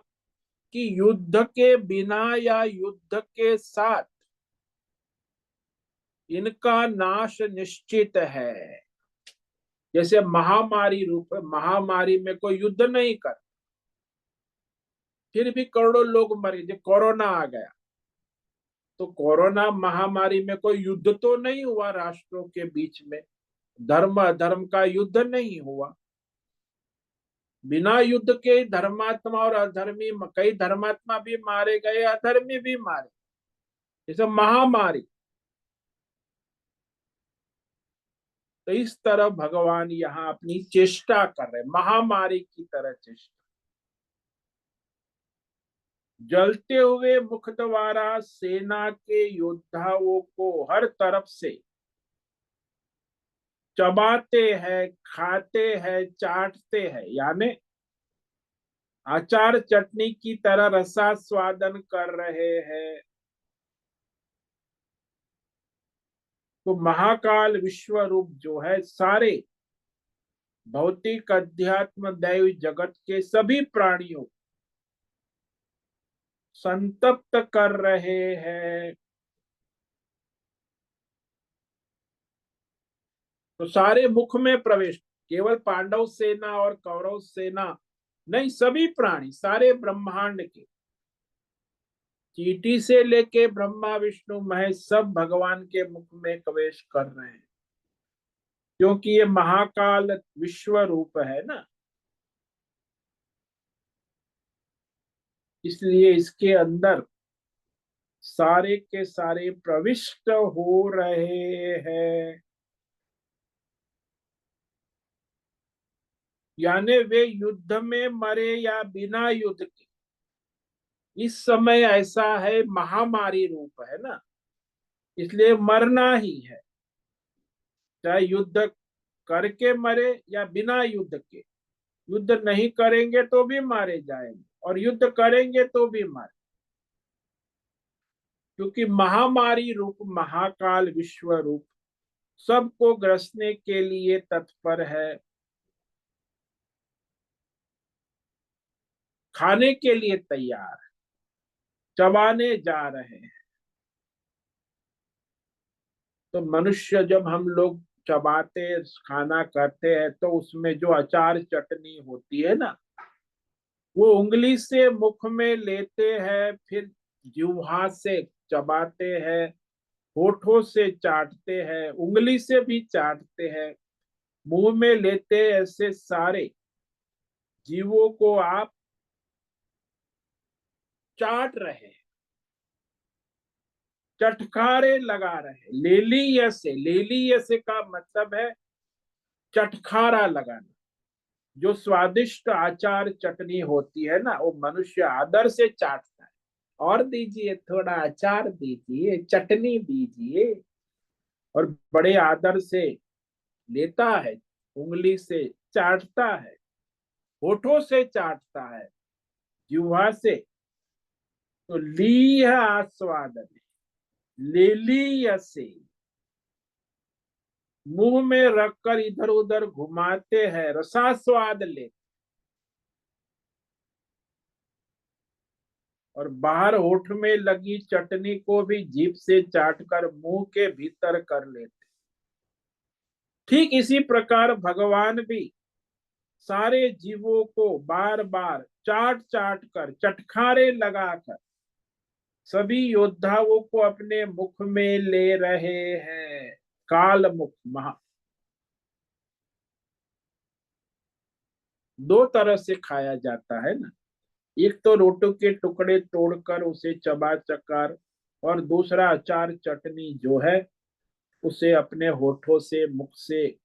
[SPEAKER 1] कि युद्ध के बिना या युद्ध के साथ इनका नाश निश्चित है। जैसे महामारी रूप, महामारी में कोई युद्ध नहीं कर, फिर भी करोड़ों लोग मरे। जब कोरोना आ गया तो कोरोना महामारी में कोई युद्ध तो नहीं हुआ राष्ट्रों के बीच में, धर्म अधर्म का युद्ध नहीं हुआ। बिना युद्ध के धर्मात्मा और अधर्मी, कई धर्मात्मा भी मारे गए, अधर्मी भी मारे। जैसे महामारी, तो इस तरह भगवान यहाँ अपनी चेष्टा कर रहे, महामारी की तरह चेष्टा। जलते हुए मुख द्वारा सेना के योद्धाओं को हर तरफ से चबाते हैं, खाते हैं, चाटते हैं, यानी अचार चटनी की तरह रसास्वादन कर रहे हैं। तो महाकाल विश्व रूप जो है सारे भौतिक, अध्यात्म, दैव जगत के सभी प्राणियों संतप्त कर रहे हैं। तो सारे मुख में प्रवेश, केवल पांडव सेना और कौरव सेना नहीं, सभी प्राणी, सारे ब्रह्मांड के, चींटी से लेके ब्रह्मा विष्णु महेश सब भगवान के मुख में प्रवेश कर रहे हैं। क्योंकि ये महाकाल विश्व रूप है ना, इसलिए इसके अंदर सारे के सारे प्रविष्ट हो रहे हैं। यानी वे युद्ध में मरे या बिना युद्ध के, इस समय ऐसा है, महामारी रूप है ना, इसलिए मरना ही है। चाहे युद्ध करके मरे या बिना युद्ध के। युद्ध नहीं करेंगे तो भी मारे जाएंगे और युद्ध करेंगे तो भी मारे, क्योंकि महामारी रूप महाकाल विश्व रूप सबको ग्रसने के लिए तत्पर है, खाने के लिए तैयार है, चबाने जा रहे हैं। तो मनुष्य जब हम लोग चबाते खाना करते हैं तो उसमें जो अचार चटनी होती है ना, वो उंगली से मुख में लेते हैं, फिर जिह्वा से चबाते हैं, होठों से चाटते हैं, उंगली से भी चाटते हैं, मुंह में लेते, ऐसे सारे जीवों को आप चाट रहे हैं, चटकारे लगा रहे हैं। लेलीय से का मतलब है चटखारा लगाना। जो स्वादिष्ट अचार चटनी होती है ना, वो मनुष्य आदर से चाटता है, और दीजिए, थोड़ा अचार दीजिए, चटनी दीजिए, और बड़े आदर से लेता है, उंगली से चाटता है, होठों से चाटता है, जिह्वा से। तो लीह आस्वादन, लेलीय से मुंह में रखकर इधर उधर घुमाते हैं, रसास्वाद लेते। और बाहर होठ में लगी चटनी को भी जीभ से चाटकर मुंह के भीतर कर लेते। ठीक इसी प्रकार भगवान भी सारे जीवों को बार बार चाट चाट कर, चटखारे लगाकर सभी योद्धाओं को अपने मुख में ले रहे हैं। काल मुख महा दो तरह से खाया जाता है ना। एक तो रोटो के टुकड़े तोड़कर उसे चबा चकार, और दूसरा अचार चटनी जो है उसे अपने होठों से, मुख से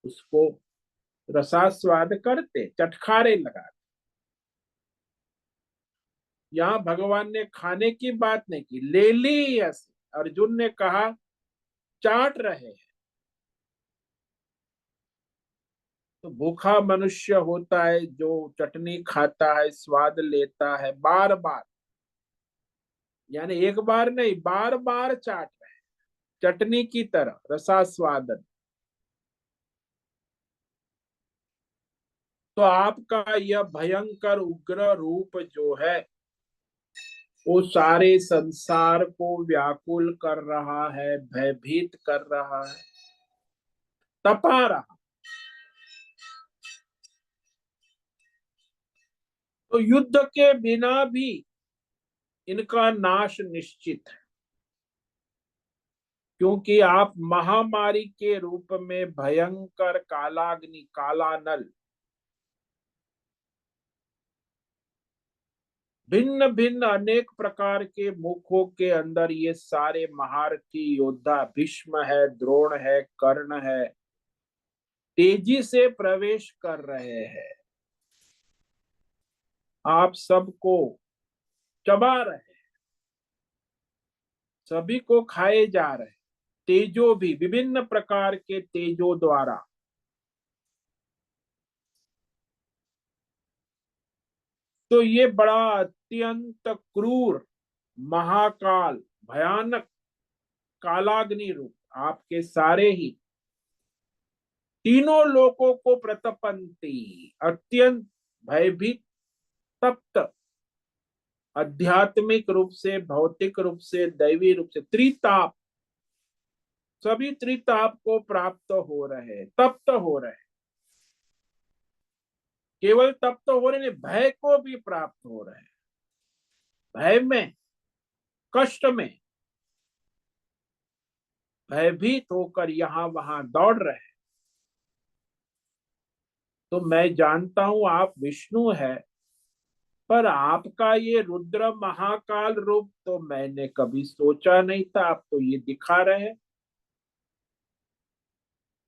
[SPEAKER 1] उसको रसास्वाद करते, चटखारे लगाते। यहाँ भगवान ने खाने की बात नहीं की, ले ली ऐसे। अर्जुन ने कहा चाट रहे हैं। तो भूखा मनुष्य होता है जो चटनी खाता है, स्वाद लेता है बार बार, यानी एक बार नहीं, बार बार चाट रहे हैं, चटनी की तरह रसास्वादन। तो आपका यह भयंकर उग्र रूप जो है वो सारे संसार को व्याकुल कर रहा है, भयभीत कर रहा है, तपा रहा। तो युद्ध के बिना भी इनका नाश निश्चित है, क्योंकि आप महामारी के रूप में भयंकर कालाग्नि, काला नल, भिन्न भिन्न अनेक प्रकार के मुखों के अंदर ये सारे महारथी योद्धा, भीष्म है, द्रोण है, कर्ण है, तेजी से प्रवेश कर रहे हैं। आप सबको चबा रहे हैं, सभी को खाए जा रहे हैं, तेजो भी, विभिन्न प्रकार के तेजो द्वारा। तो ये बड़ा अत्यंत क्रूर, महाकाल, भयानक कालाग्नि रूप आपके सारे ही तीनों लोकों को प्रतपंती, अत्यंत भयभीत, तप्त, आध्यात्मिक रूप से, भौतिक रूप से, दैवी रूप से, त्रिताप, सभी त्रिताप को प्राप्त हो रहे, तप्त हो रहे। केवल तप्त हो रहे नहीं, भय को भी प्राप्त हो रहे, भय में, कष्ट में, भयभीत होकर यहां वहां दौड़ रहे। तो मैं जानता हूं आप विष्णु है, पर आपका ये रुद्र महाकाल रूप तो मैंने कभी सोचा नहीं था, आप तो ये दिखा रहे हैं।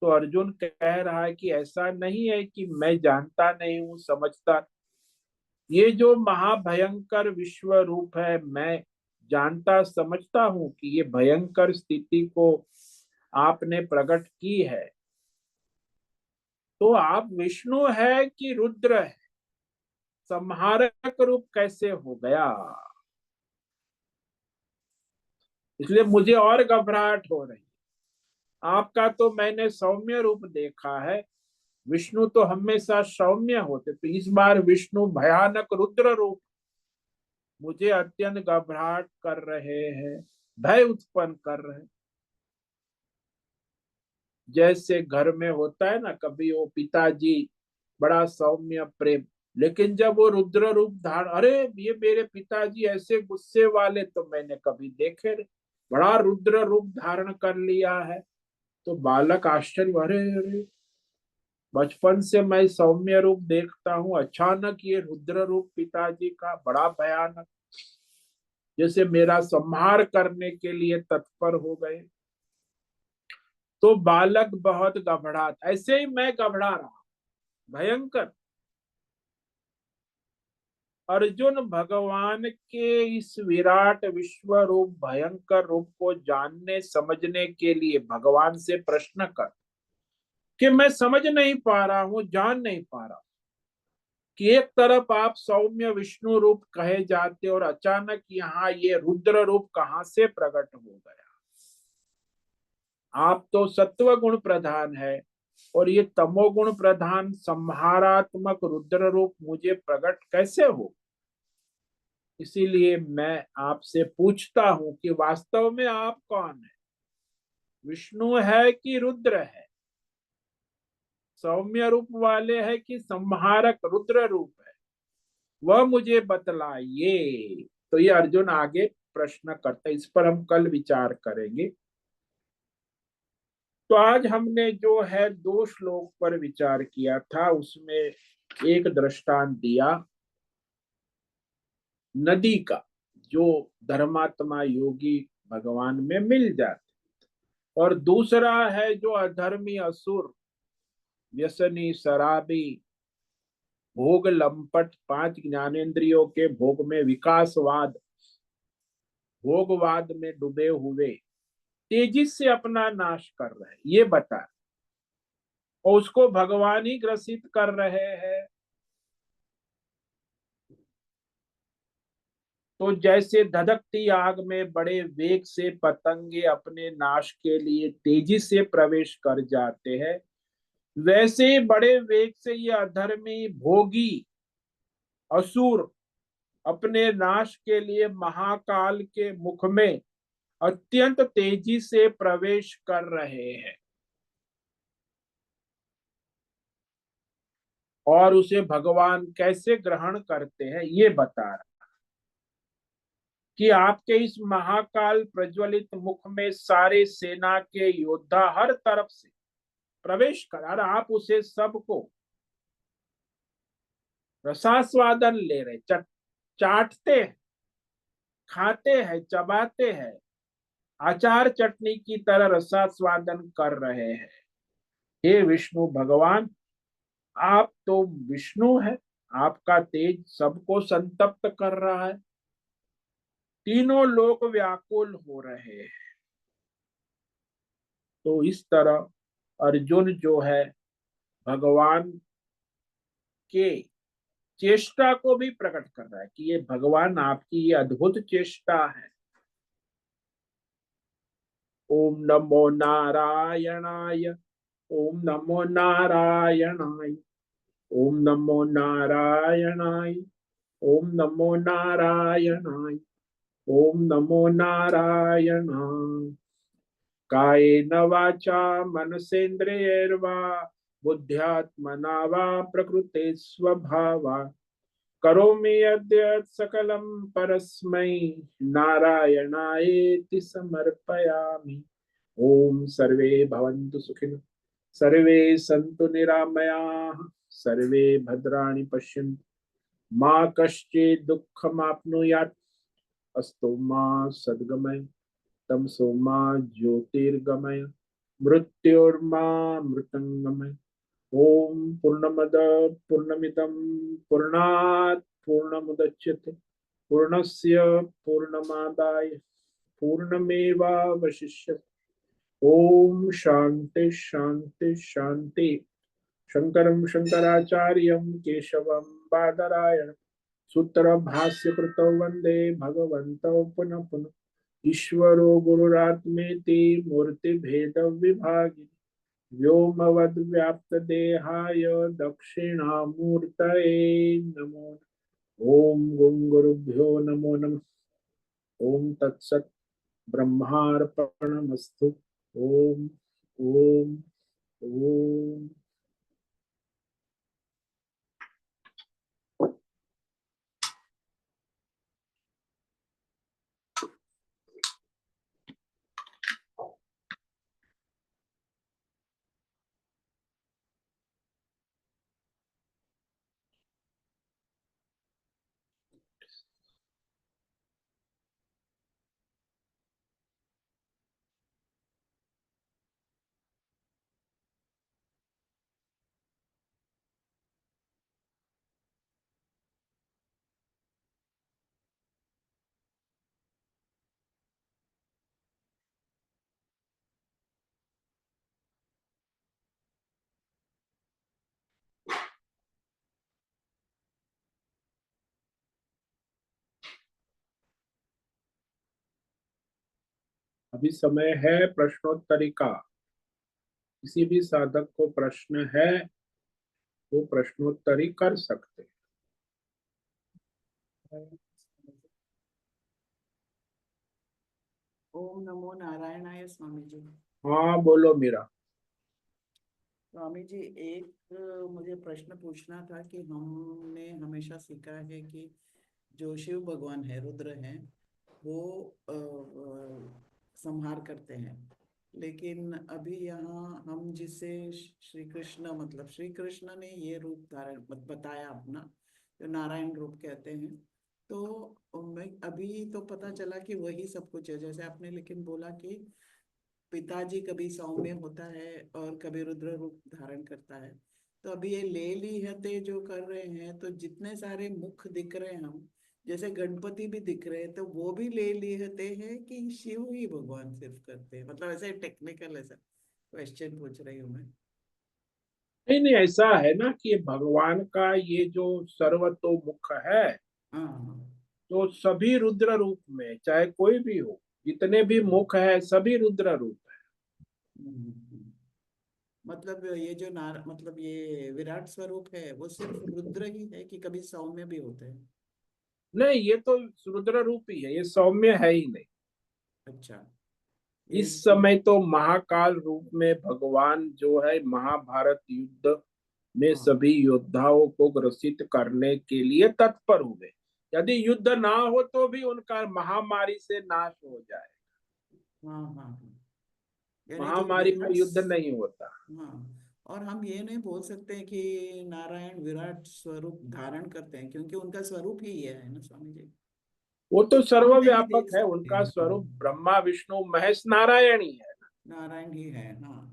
[SPEAKER 1] तो अर्जुन कह रहा है कि ऐसा नहीं है कि मैं जानता नहीं हूं, समझता, ये जो महाभयंकर विश्व रूप है मैं जानता समझता हूं कि ये भयंकर स्थिति को आपने प्रकट की है। तो आप विष्णु है कि रुद्र है, संहारक रूप कैसे हो गया? इसलिए मुझे और घबराहट हो रही। आपका तो मैंने सौम्य रूप देखा है, विष्णु तो हमेशा सौम्य होते, तो इस बार विष्णु भयानक रुद्र रूप मुझे अत्यंत घबराहट कर रहे हैं, भय उत्पन्न कर रहे हैं। जैसे घर में होता है ना, कभी वो पिताजी बड़ा सौम्य प्रेम, लेकिन जब वो रुद्र रूप धारण, अरे ये मेरे पिताजी ऐसे गुस्से वाले तो मैंने कभी देखे नहीं, बड़ा रुद्र रूप धारण कर लिया है। तो बालक आश्चर्य, अरे अरे, बचपन से मैं सौम्य रूप देखता हूँ, अचानक ये रुद्र रूप पिताजी का बड़ा भयानक, जैसे मेरा संहार करने के लिए तत्पर हो गए। तो बालक बहुत घबरा, ऐसे ही मैं घबरा रहा, भयंकर। अर्जुन भगवान के इस विराट विश्व रूप, भयंकर रूप को जानने समझने के लिए भगवान से प्रश्न कर कि मैं समझ नहीं पा रहा हूं, जान नहीं पा रहा कि एक तरफ आप सौम्य विष्णु रूप कहे जाते और अचानक यहाँ ये रुद्र रूप कहाँ से प्रकट हो गया। आप तो सत्व गुण प्रधान है और ये तमोगुण प्रधान संहारात्मक रुद्र रूप मुझे प्रकट कैसे हो? इसीलिए मैं आपसे पूछता हूं कि वास्तव में आप कौन है, विष्णु है कि रुद्र है, सौम्य रूप वाले है कि संहारक रुद्र रूप है, वह मुझे बतलाइए। तो ये अर्जुन आगे प्रश्न करते, इस पर हम कल विचार करेंगे। तो आज हमने जो है 2 श्लोक पर विचार किया था, उसमें एक दृष्टांत दिया नदी का, जो धर्मात्मा योगी भगवान में मिल जाते, और दूसरा है जो अधर्मी असुर व्यसनी शराबी भोग लंपट 5 ज्ञानेंद्रियों के भोग में विकासवाद भोगवाद में डूबे हुए तेजी से अपना नाश कर रहे हैं, ये बता, और उसको भगवान ही ग्रसित कर रहे हैं। तो जैसे धधकती आग में बड़े वेग से पतंगे अपने नाश के लिए तेजी से प्रवेश कर जाते हैं, वैसे बड़े वेग से ये अधर्मी भोगी असुर अपने नाश के लिए महाकाल के मुख में अत्यंत तेजी से प्रवेश कर रहे हैं, और उसे भगवान कैसे ग्रहण करते हैं ये बता रहा कि आपके इस महाकाल प्रज्वलित मुख में सारे सेना के योद्धा हर तरफ से प्रवेश कर, और आप उसे सबको रसास्वादन ले रहे, चाटते हैं, खाते हैं, चबाते हैं, अचार चटनी की तरह रसास्वादन कर रहे हैं। हे विष्णु भगवान, आप तो विष्णु है, आपका तेज सबको संतप्त कर रहा है, तीनों लोक व्याकुल हो रहे हैं। तो इस तरह अर्जुन जो है भगवान के चेष्टा को भी प्रकट कर रहा है कि ये भगवान आपकी ये अद्भुत चेष्टा है। ओम नमो नारायणाय, ओम नमो नारायणाय, ओम नमो नारायणाय, ओम नमो नारायणाय, ओम नमो नारायणाय। कायेन वाचा मनसेन्द्रियैर्वा बुद्ध्यात्मना वा प्रकृते स्वभावात् करोमि यद्यत् सकलं परस्मै नारायणायेति समर्पयामि। ओम सर्वे भवन्तु सुखिनः, सर्वे सन्तु निरामयाः, सर्वे भद्राणि पश्यन्तु, मा कश्चित् दुःखमाप्नुयात्, अस्तु मा सद्गमय, तमसो मा ज्योतिर्गमय, मृत्योर्मा मृतंगमय। ओम पूर्णमद पूर्णमिदं पूर्णात् पूर्णमुदच्यते पूर्णस्य पूर्णमादाय पूर्णमेवावशिष्यते। ओम शांति शांति शांति। शंकरं शंकराचार्यं केशवं बादरायण सूत्र भाष्य कृतौ वंदे भगवन्तौ पुनः पुनः। ईश्वरो गुरुरात्मेति मूर्ति भेद विभागिनि व्योमवद्व्याप्तदेहाय दक्षिणामूर्तये नमो। ओम गुं गुरुभ्यो नमो नमः। ओम तत्सत् ब्रह्मार्पणमस्तु। ओम ओम ओम। अभी समय है प्रश्नोत्तरी का। किसी भी साधक को प्रश्न है वो प्रश्नोत्तरी कर सकते हैं।
[SPEAKER 2] ओम नमो नारायणाय स्वामी जी।
[SPEAKER 1] हाँ बोलो मीरा।
[SPEAKER 2] स्वामी जी, एक मुझे प्रश्न पूछना था कि हमने हमेशा सीखा है कि जो शिव भगवान है, रुद्र हैं, वो संहार करते हैं। लेकिन अभी यहाँ हम जिसे श्री कृष्ण, मतलब श्री कृष्ण ने ये रूप धारण बताया अपना, जो नारायण रूप कहते हैं। तो मैं अभी तो पता चला कि वही सब कुछ है, जैसे आपने लेकिन बोला कि पिताजी कभी सौम्य होता है और कभी रुद्र रूप धारण करता है। तो अभी ये ले ली हते जो कर रहे हैं, तो जितने सारे मुख दिख रहे हैं हम, जैसे गणपति भी दिख रहे हैं, तो वो भी ले ली हते हैं कि शिव ही भगवान सिर्फ करते हैं? मतलब ऐसे टेक्निकल ऐसा क्वेश्चन पूछ रही हूँ मैं।
[SPEAKER 1] नहीं नहीं, ऐसा है ना कि भगवान का ये जो सर्वतोमुख है,
[SPEAKER 2] हाँ हाँ।
[SPEAKER 1] तो सभी रुद्र रूप में, चाहे कोई भी हो, जितने भी मुख है सभी रुद्र रूप है।
[SPEAKER 2] हम्म, हम्म। मतलब ये जो मतलब ये विराट स्वरूप है, वो सिर्फ रुद्र ही है कि कभी सौम्य भी होते हैं?
[SPEAKER 1] नहीं, ये तो रुद्र रूप ही है, ये सौम्य है ही नहीं।
[SPEAKER 2] अच्छा। ये
[SPEAKER 1] इस समय तो महाकाल रूप में भगवान जो है महाभारत युद्ध में
[SPEAKER 2] हाँ
[SPEAKER 1] सभी योद्धाओं को ग्रसित करने के लिए तत्पर हुए। यदि युद्ध ना हो तो भी उनका महामारी से नाश हो जाए।
[SPEAKER 2] हाँ हाँ हाँ। यानी जो
[SPEAKER 1] महामारी में
[SPEAKER 2] विराट,
[SPEAKER 1] युद्ध नहीं होता।
[SPEAKER 2] हाँ। और हम ये नहीं बोल सकते हैं कि नारायण विराट स्वरूप धारण करते हैं, क्योंकि उनका स्वरूप ही ये है ना स्वामी जी।
[SPEAKER 1] वो तो
[SPEAKER 2] हम नहीं
[SPEAKER 1] सर्वव्यापक
[SPEAKER 2] देख
[SPEAKER 1] है,
[SPEAKER 2] सकते
[SPEAKER 1] उनका
[SPEAKER 2] हैं, हाँ।
[SPEAKER 1] स्वरूप ब्रह्मा विष्णु महेश नारायण ही है।
[SPEAKER 2] नारायण ही है, हाँ।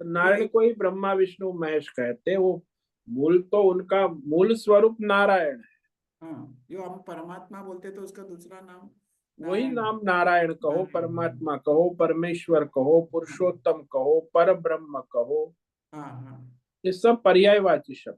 [SPEAKER 1] तो
[SPEAKER 2] तो
[SPEAKER 1] नारायण
[SPEAKER 2] एक,
[SPEAKER 1] को ही ब्रह्मा विष्णु महेश कहते हैं। वो मूल तो उनका मूल स्वरूप नारायण है।
[SPEAKER 2] हाँ, जो हम परमात्मा बोलते हैं तो उसका दूसरा नाम
[SPEAKER 1] वही
[SPEAKER 2] नारायण।
[SPEAKER 1] नाम नारायण कहो,
[SPEAKER 2] नारायण।
[SPEAKER 1] परमात्मा कहो, परमेश्वर कहो, पुरुषोत्तम कहो, पर ब्रह्म कहो,
[SPEAKER 2] हाँ हाँ।
[SPEAKER 1] ये सब पर्यायवाची शब्द।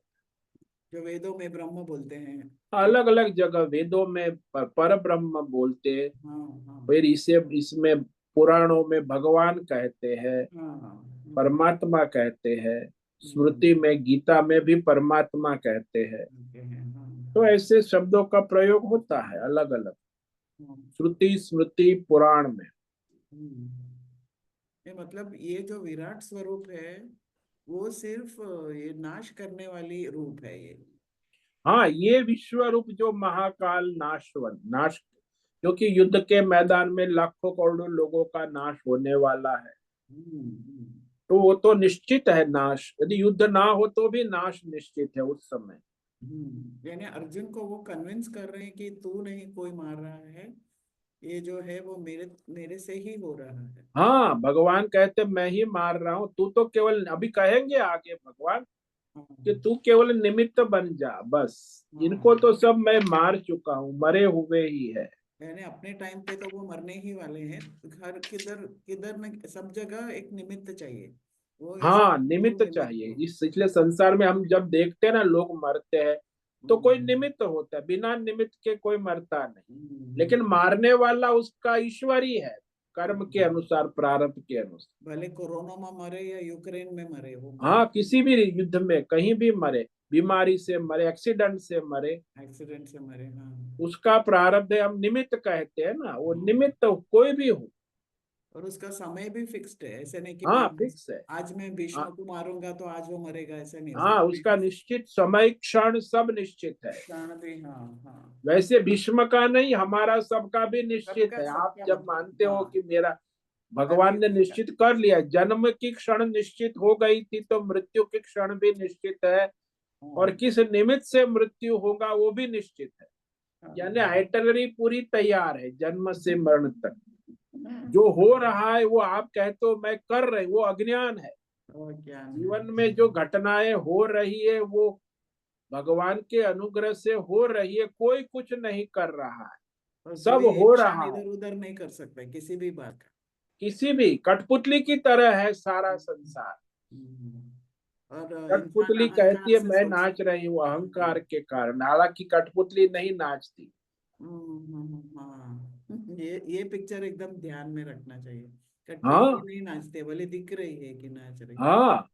[SPEAKER 2] जो वेदों में ब्रह्म बोलते हैं। एक,
[SPEAKER 1] अलग अलग जगह वेदों में पर ब्रह्म बोलते हैं।
[SPEAKER 2] हाँ हाँ
[SPEAKER 1] फिर इसे इसमें पुराणों में भगवान कहते हैं,
[SPEAKER 2] हाँ हाँ।
[SPEAKER 1] परमात्मा कहते हैं।
[SPEAKER 2] हम्म,
[SPEAKER 1] स्मृति में गीता में भी परमात्मा कहते हैं।
[SPEAKER 2] कहते हैं, हाँ
[SPEAKER 1] तो
[SPEAKER 2] हाँ।
[SPEAKER 1] ऐसे शब्दों का प्रयोग होता है अलग अलग
[SPEAKER 2] हाँ,
[SPEAKER 1] श्रुति स्मृति पुराण में।
[SPEAKER 2] ये मतलब ये जो विराट स्वरूप है, वो सिर्फ ये नाश करने वाली रूप है ये।
[SPEAKER 1] हाँ, ये विश्व रूप जो महाकाल नाशवन नाश, क्योंकि युद्ध के मैदान में लाखों करोड़ों लोगों का नाश होने वाला है।
[SPEAKER 2] हम्म।
[SPEAKER 1] तो वो तो निश्चित है नाश, यदि युद्ध ना हो तो भी नाश निश्चित है उस समय।
[SPEAKER 2] यानी अर्जुन को वो कन्विंस कर रहे हैं कि तू नहीं कोई मार रहा है, ये जो है वो मेरे मेरे से ही हो रहा है।
[SPEAKER 1] हाँ, भगवान कहते मैं ही मार रहा हूँ, तू तो केवल, अभी कहेंगे आगे भगवान
[SPEAKER 2] हाँ
[SPEAKER 1] कि तू केवल निमित्त बन जा बस। इनको
[SPEAKER 2] हाँ।
[SPEAKER 1] तो सब मैं मार चुका हूँ, मरे हुए ही है।
[SPEAKER 2] यानी अपने टाइम पे तो वो मरने ही वाले हैं। घर किधर किधर में सब जगह एक निमित्त चाहिए। वो ऐसे
[SPEAKER 1] हाँ,
[SPEAKER 2] तुम
[SPEAKER 1] निमित्त
[SPEAKER 2] निमित्त
[SPEAKER 1] चाहिए।
[SPEAKER 2] हो।
[SPEAKER 1] इस पिछले संसार में हम जब देखते हैं ना लोग मरते हैं, तो कोई
[SPEAKER 2] हम्म,
[SPEAKER 1] निमित्त होता है, बिना निमित्त के कोई मरता नहीं। लेकिन
[SPEAKER 2] हम्म,
[SPEAKER 1] मारने वाला उसका ईश्वर ही है, कर्म के
[SPEAKER 2] हम्म।
[SPEAKER 1] अनुसार, प्रारब्ध के अनुसार।
[SPEAKER 2] भले कोरोना में मरे या यूक्रेन में मरे, वो
[SPEAKER 1] हाँ,
[SPEAKER 2] मरने
[SPEAKER 1] किसी भी युद्ध में कहीं भी मरे, बीमारी से मरे, एक्सीडेंट से मरे,
[SPEAKER 2] एक्सीडेंट से मरे, हाँ।
[SPEAKER 1] उसका प्रारब्ध है, हम निमित्त कहते हैं ना, वो
[SPEAKER 2] हाँ।
[SPEAKER 1] निमित्त कोई भी हो।
[SPEAKER 2] और उसका समय भी फिक्स्ड है, ऐसे नहीं कि मैं
[SPEAKER 1] हाँ,
[SPEAKER 2] आज
[SPEAKER 1] फिक्स है।
[SPEAKER 2] आज मैं भीष्म को मारूंगा तो आज वो मरेगा, ऐसा नहीं, उसका
[SPEAKER 1] हाँ,
[SPEAKER 2] समय
[SPEAKER 1] उसका
[SPEAKER 2] भी।
[SPEAKER 1] निश्चित समय क्षण सब निश्चित है।
[SPEAKER 2] क्षण भी, हाँ हाँ।
[SPEAKER 1] वैसे भीष्म का नहीं, हमारा सबका भी निश्चित
[SPEAKER 2] सबका
[SPEAKER 1] है। आप
[SPEAKER 2] सबका
[SPEAKER 1] जब
[SPEAKER 2] मतलब,
[SPEAKER 1] मानते हो
[SPEAKER 2] हाँ।
[SPEAKER 1] कि मेरा, भगवान ने
[SPEAKER 2] कलयुग का।
[SPEAKER 1] निश्चित कर लिया, जन्म की क्षण निश्चित हो गई थी, तो मृत्यु की क्षण भी निश्चित है। और
[SPEAKER 2] हाँ
[SPEAKER 1] किस निमित्त से मृत्यु होगा वो भी निश्चित है। यानी
[SPEAKER 2] हाँ।
[SPEAKER 1] आइटनरी पूरी तैयार है जन्म से मरण तक।
[SPEAKER 2] हाँ।
[SPEAKER 1] जो हो रहा है वो आप कहते हो मैं कर रही, वो अज्ञान है।
[SPEAKER 2] और ज्ञान है।
[SPEAKER 1] जीवन में जो घटनाएं हो रही है वो भगवान के अनुग्रह से हो रही है, कोई कुछ नहीं कर रहा है,
[SPEAKER 2] और
[SPEAKER 1] सब
[SPEAKER 2] कोई एक
[SPEAKER 1] हो
[SPEAKER 2] क्षण
[SPEAKER 1] रहा है।
[SPEAKER 2] इधर उधर नहीं कर सकता किसी भी बात का।
[SPEAKER 1] किसी भी कठपुतली की तरह है सारा संसार।
[SPEAKER 2] हम्म। और इंसान
[SPEAKER 1] कठपुतली
[SPEAKER 2] अहंकार
[SPEAKER 1] कहती है
[SPEAKER 2] से
[SPEAKER 1] मैं
[SPEAKER 2] सोच।
[SPEAKER 1] नाच रही हूँ
[SPEAKER 2] हाँ।
[SPEAKER 1] अहंकार के कारण, हालांकि कठपुतली नहीं नाचती।
[SPEAKER 2] हाँ। ये पिक्चर एकदम ध्यान में रखना चाहिए। कठपुतली
[SPEAKER 1] हाँ
[SPEAKER 2] नहीं नाचते, भले दिख रही है कि नाच रही।
[SPEAKER 1] हाँ,
[SPEAKER 2] और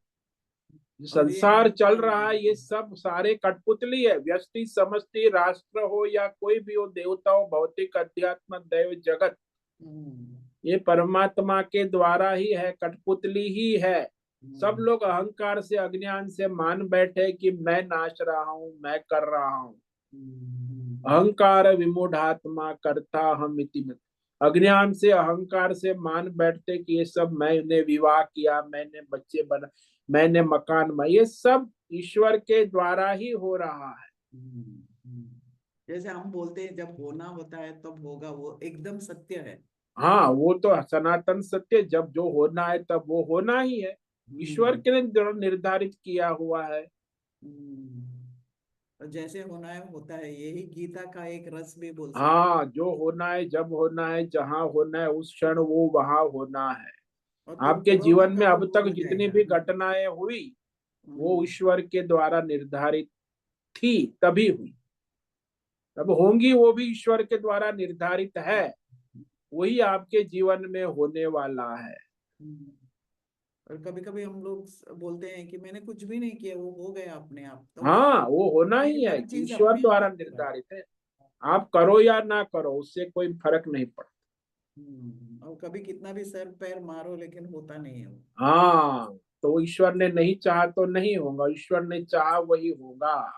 [SPEAKER 2] ये
[SPEAKER 1] संसार चल
[SPEAKER 2] अहंकार में
[SPEAKER 1] रहा है, ये
[SPEAKER 2] रहते हैं।
[SPEAKER 1] सब सारे कठपुतली है। व्यष्टि समष्टि राष्ट्र हो या कोई भी हो, देवता हो, भौतिक अध्यात्म दैव जगत, ये परमात्मा के द्वारा ही है, कठपुतली ही है। सब लोग अहंकार से, अज्ञान से मान बैठे कि मैं नाच रहा हूं, मैं कर रहा हूं। अहंकार विमूढ़ात्मा करता हम इति मत। अज्ञान से, अहंकार से मान बैठते कि ये सब मैंने विवाह किया, मैंने बच्चे बना, मैंने मकान में, ये सब ईश्वर के द्वारा ही हो रहा है।
[SPEAKER 2] जैसे हम बोलते हैं जब होना होता है तब होगा, वो एकदम सत्य है।
[SPEAKER 1] हाँ, वो तो सनातन सत्य, जब जो होना है तब वो होना ही है। ईश्वर के ने जो निर्धारित किया हुआ है।
[SPEAKER 2] और जैसे होना है होता है, यही गीता का एक रस भी बोल सकते।
[SPEAKER 1] हाँ, जो होना है, जब होना है, जहाँ होना है, उस क्षण वो वहां होना है।
[SPEAKER 2] और तुम
[SPEAKER 1] आपके
[SPEAKER 2] करो
[SPEAKER 1] जीवन
[SPEAKER 2] मत
[SPEAKER 1] में
[SPEAKER 2] तो
[SPEAKER 1] अब तक
[SPEAKER 2] हो
[SPEAKER 1] जितनी
[SPEAKER 2] जाएगा।
[SPEAKER 1] भी घटनाएं हुई, वो
[SPEAKER 2] हम्म,
[SPEAKER 1] ईश्वर के द्वारा निर्धारित थी, तभी हुई। तब होंगी, वो भी ईश्वर के द्वारा निर्धारित है। वही आपके जीवन में होने वाला है।
[SPEAKER 2] हम्म। और कभी कभी हम लोग बोलते हैं कि मैंने कुछ भी नहीं किया, वो हो गया अपने आप, तो
[SPEAKER 1] हाँ, वो होना
[SPEAKER 2] ये
[SPEAKER 1] ही है,
[SPEAKER 2] हर चीज
[SPEAKER 1] ईश्वर
[SPEAKER 2] अपने आप
[SPEAKER 1] द्वारा
[SPEAKER 2] हो रहा है।
[SPEAKER 1] निर्धारित है। आप करो या ना करो, उससे कोई फर्क नहीं पड़ता।
[SPEAKER 2] और कभी कितना भी सर पैर मारो लेकिन होता नहीं है वो।
[SPEAKER 1] हाँ, तो ईश्वर ने नहीं चाहा तो नहीं होगा, ईश्वर ने चाहा वही होगा।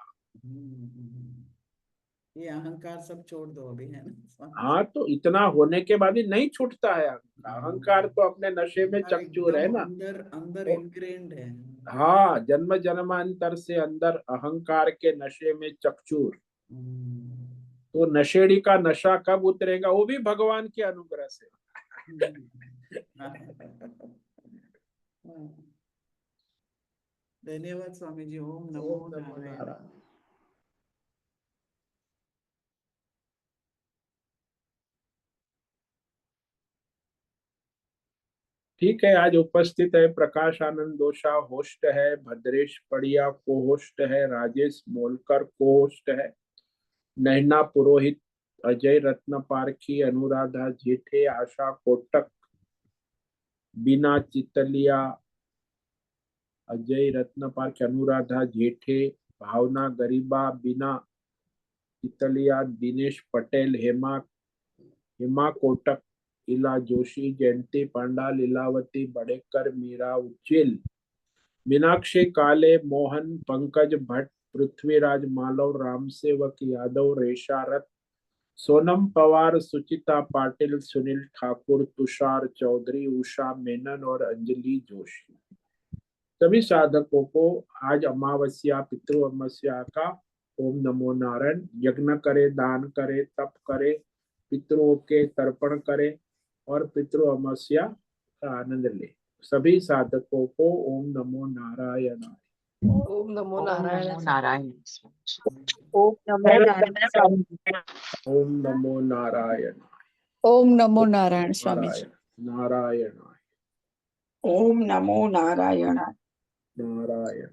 [SPEAKER 2] ये अहंकार सब छोड़ दो अभी, है ना स्वामी जी?
[SPEAKER 1] हाँ, तो इतना होने के बाद ही नहीं छूटता है अहंकार। अहंकार तो अपने नशे में
[SPEAKER 2] अहंकार
[SPEAKER 1] चकचूर है
[SPEAKER 2] एकदम
[SPEAKER 1] ना।
[SPEAKER 2] अंदर अंदर
[SPEAKER 1] तो
[SPEAKER 2] इनग्रेन्ड है।
[SPEAKER 1] हाँ, जन्म जन्मांतर से अंदर अहंकार के नशे में चकचूर। तो नशेड़ी का नशा कब उतरेगा? वो भी भगवान के अनुग्रह से।
[SPEAKER 2] धन्यवाद स्वामी जी। ओम नमो
[SPEAKER 1] ओम नमो
[SPEAKER 2] नारायण।
[SPEAKER 1] नारायण। ठीक है, आज उपस्थित है प्रकाश आनंद दोषा होस्ट है, भद्रेश पड़िया को होस्ट है, राजेश मोलकर को होस्ट है, नैना पुरोहित, अजय रत्न पारखी, अनुराधा जेठे, आशा कोटक, बीना चितलिया, अजय रत्न पारखी, अनुराधा जेठे, भावना गरीबा, बीना चितलिया, दिनेश पटेल, हेमा हेमा कोटक, इला जोशी, जयंती पांडा, लीलावती बड़ेकर, मीरा उच्चिल, मीनाक्षी काले, मोहन, पंकज भट्ट, पृथ्वीराज मालव, रामसेवक यादव, रेशा रथ, सोनम पवार, सुचिता पाटिल, सुनील ठाकुर, तुषार चौधरी, उषा मेनन और अंजलि जोशी। सभी साधकों को आज अमावस्या, पितृ अमावस्या का ओम नमो नारायण। यज्ञ करे, दान करे, तप करे, पितरों के तर्पण करे और पितृ अमावस्या का आनंद ले। सभी साधकों को ओम नमो नारायण।
[SPEAKER 3] ओम नमो
[SPEAKER 4] ओम
[SPEAKER 3] नारायण।
[SPEAKER 4] नमो नारायण।
[SPEAKER 3] ओम नमो नारायण स्वामी जी।
[SPEAKER 1] ओम नमो नारायण।
[SPEAKER 3] ओम नमो नारायण स्वामी जी।
[SPEAKER 1] नारायण नारायण
[SPEAKER 3] ओम नमो नारायण।
[SPEAKER 1] नारायण।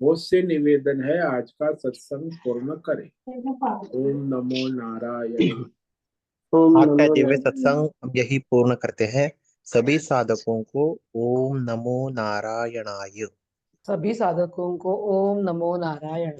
[SPEAKER 1] बहुत से निवेदन है, आज का सत्संग पूर्ण करें। ओम नमो नारायण।
[SPEAKER 5] आज का दिव्य सत्संग हम यही पूर्ण करते हैं। सभी साधकों को ओम नमो नारायणाय।
[SPEAKER 3] सभी साधकों को ओम नमो नारायण।